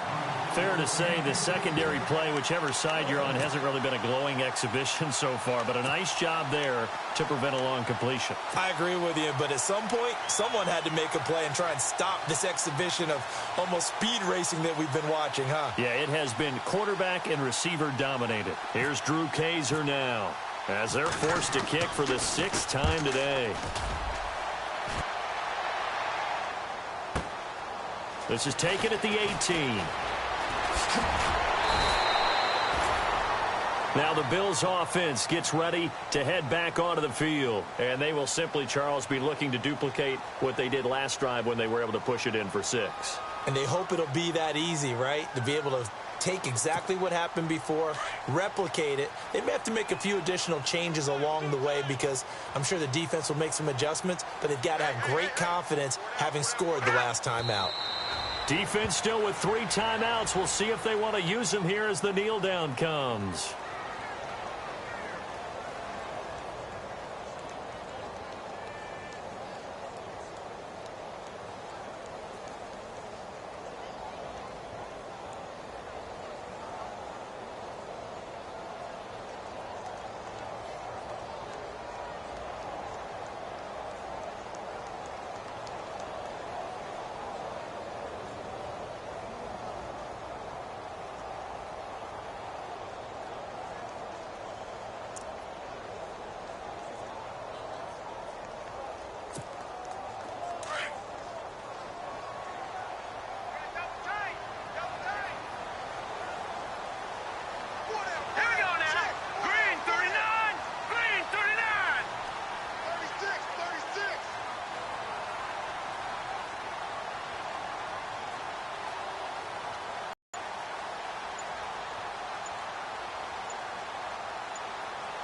[SPEAKER 2] Fair to say the secondary play, whichever side you're on, hasn't really been a glowing exhibition so far, but a nice job there to prevent a long completion.
[SPEAKER 4] I agree with you, but at some point, someone had to make a play and try and stop this exhibition of almost speed racing that we've been watching, huh?
[SPEAKER 2] Yeah, it has been quarterback and receiver dominated. Here's Drew Kaiser now, as they're forced to kick for the 6th time today. This is taken at the 18. Now the Bills offense gets ready to head back onto the field. And they will simply, Charles, be looking to duplicate what they did last drive when they were able to push it in for 6.
[SPEAKER 4] And they hope it'll be that easy, right? To be able to take exactly what happened before, replicate it. They may have to make a few additional changes along the way because I'm sure the defense will make some adjustments, but they've got to have great confidence having scored the last time out.
[SPEAKER 2] Defense still with 3 timeouts. We'll see if they want to use them here as the kneel down comes.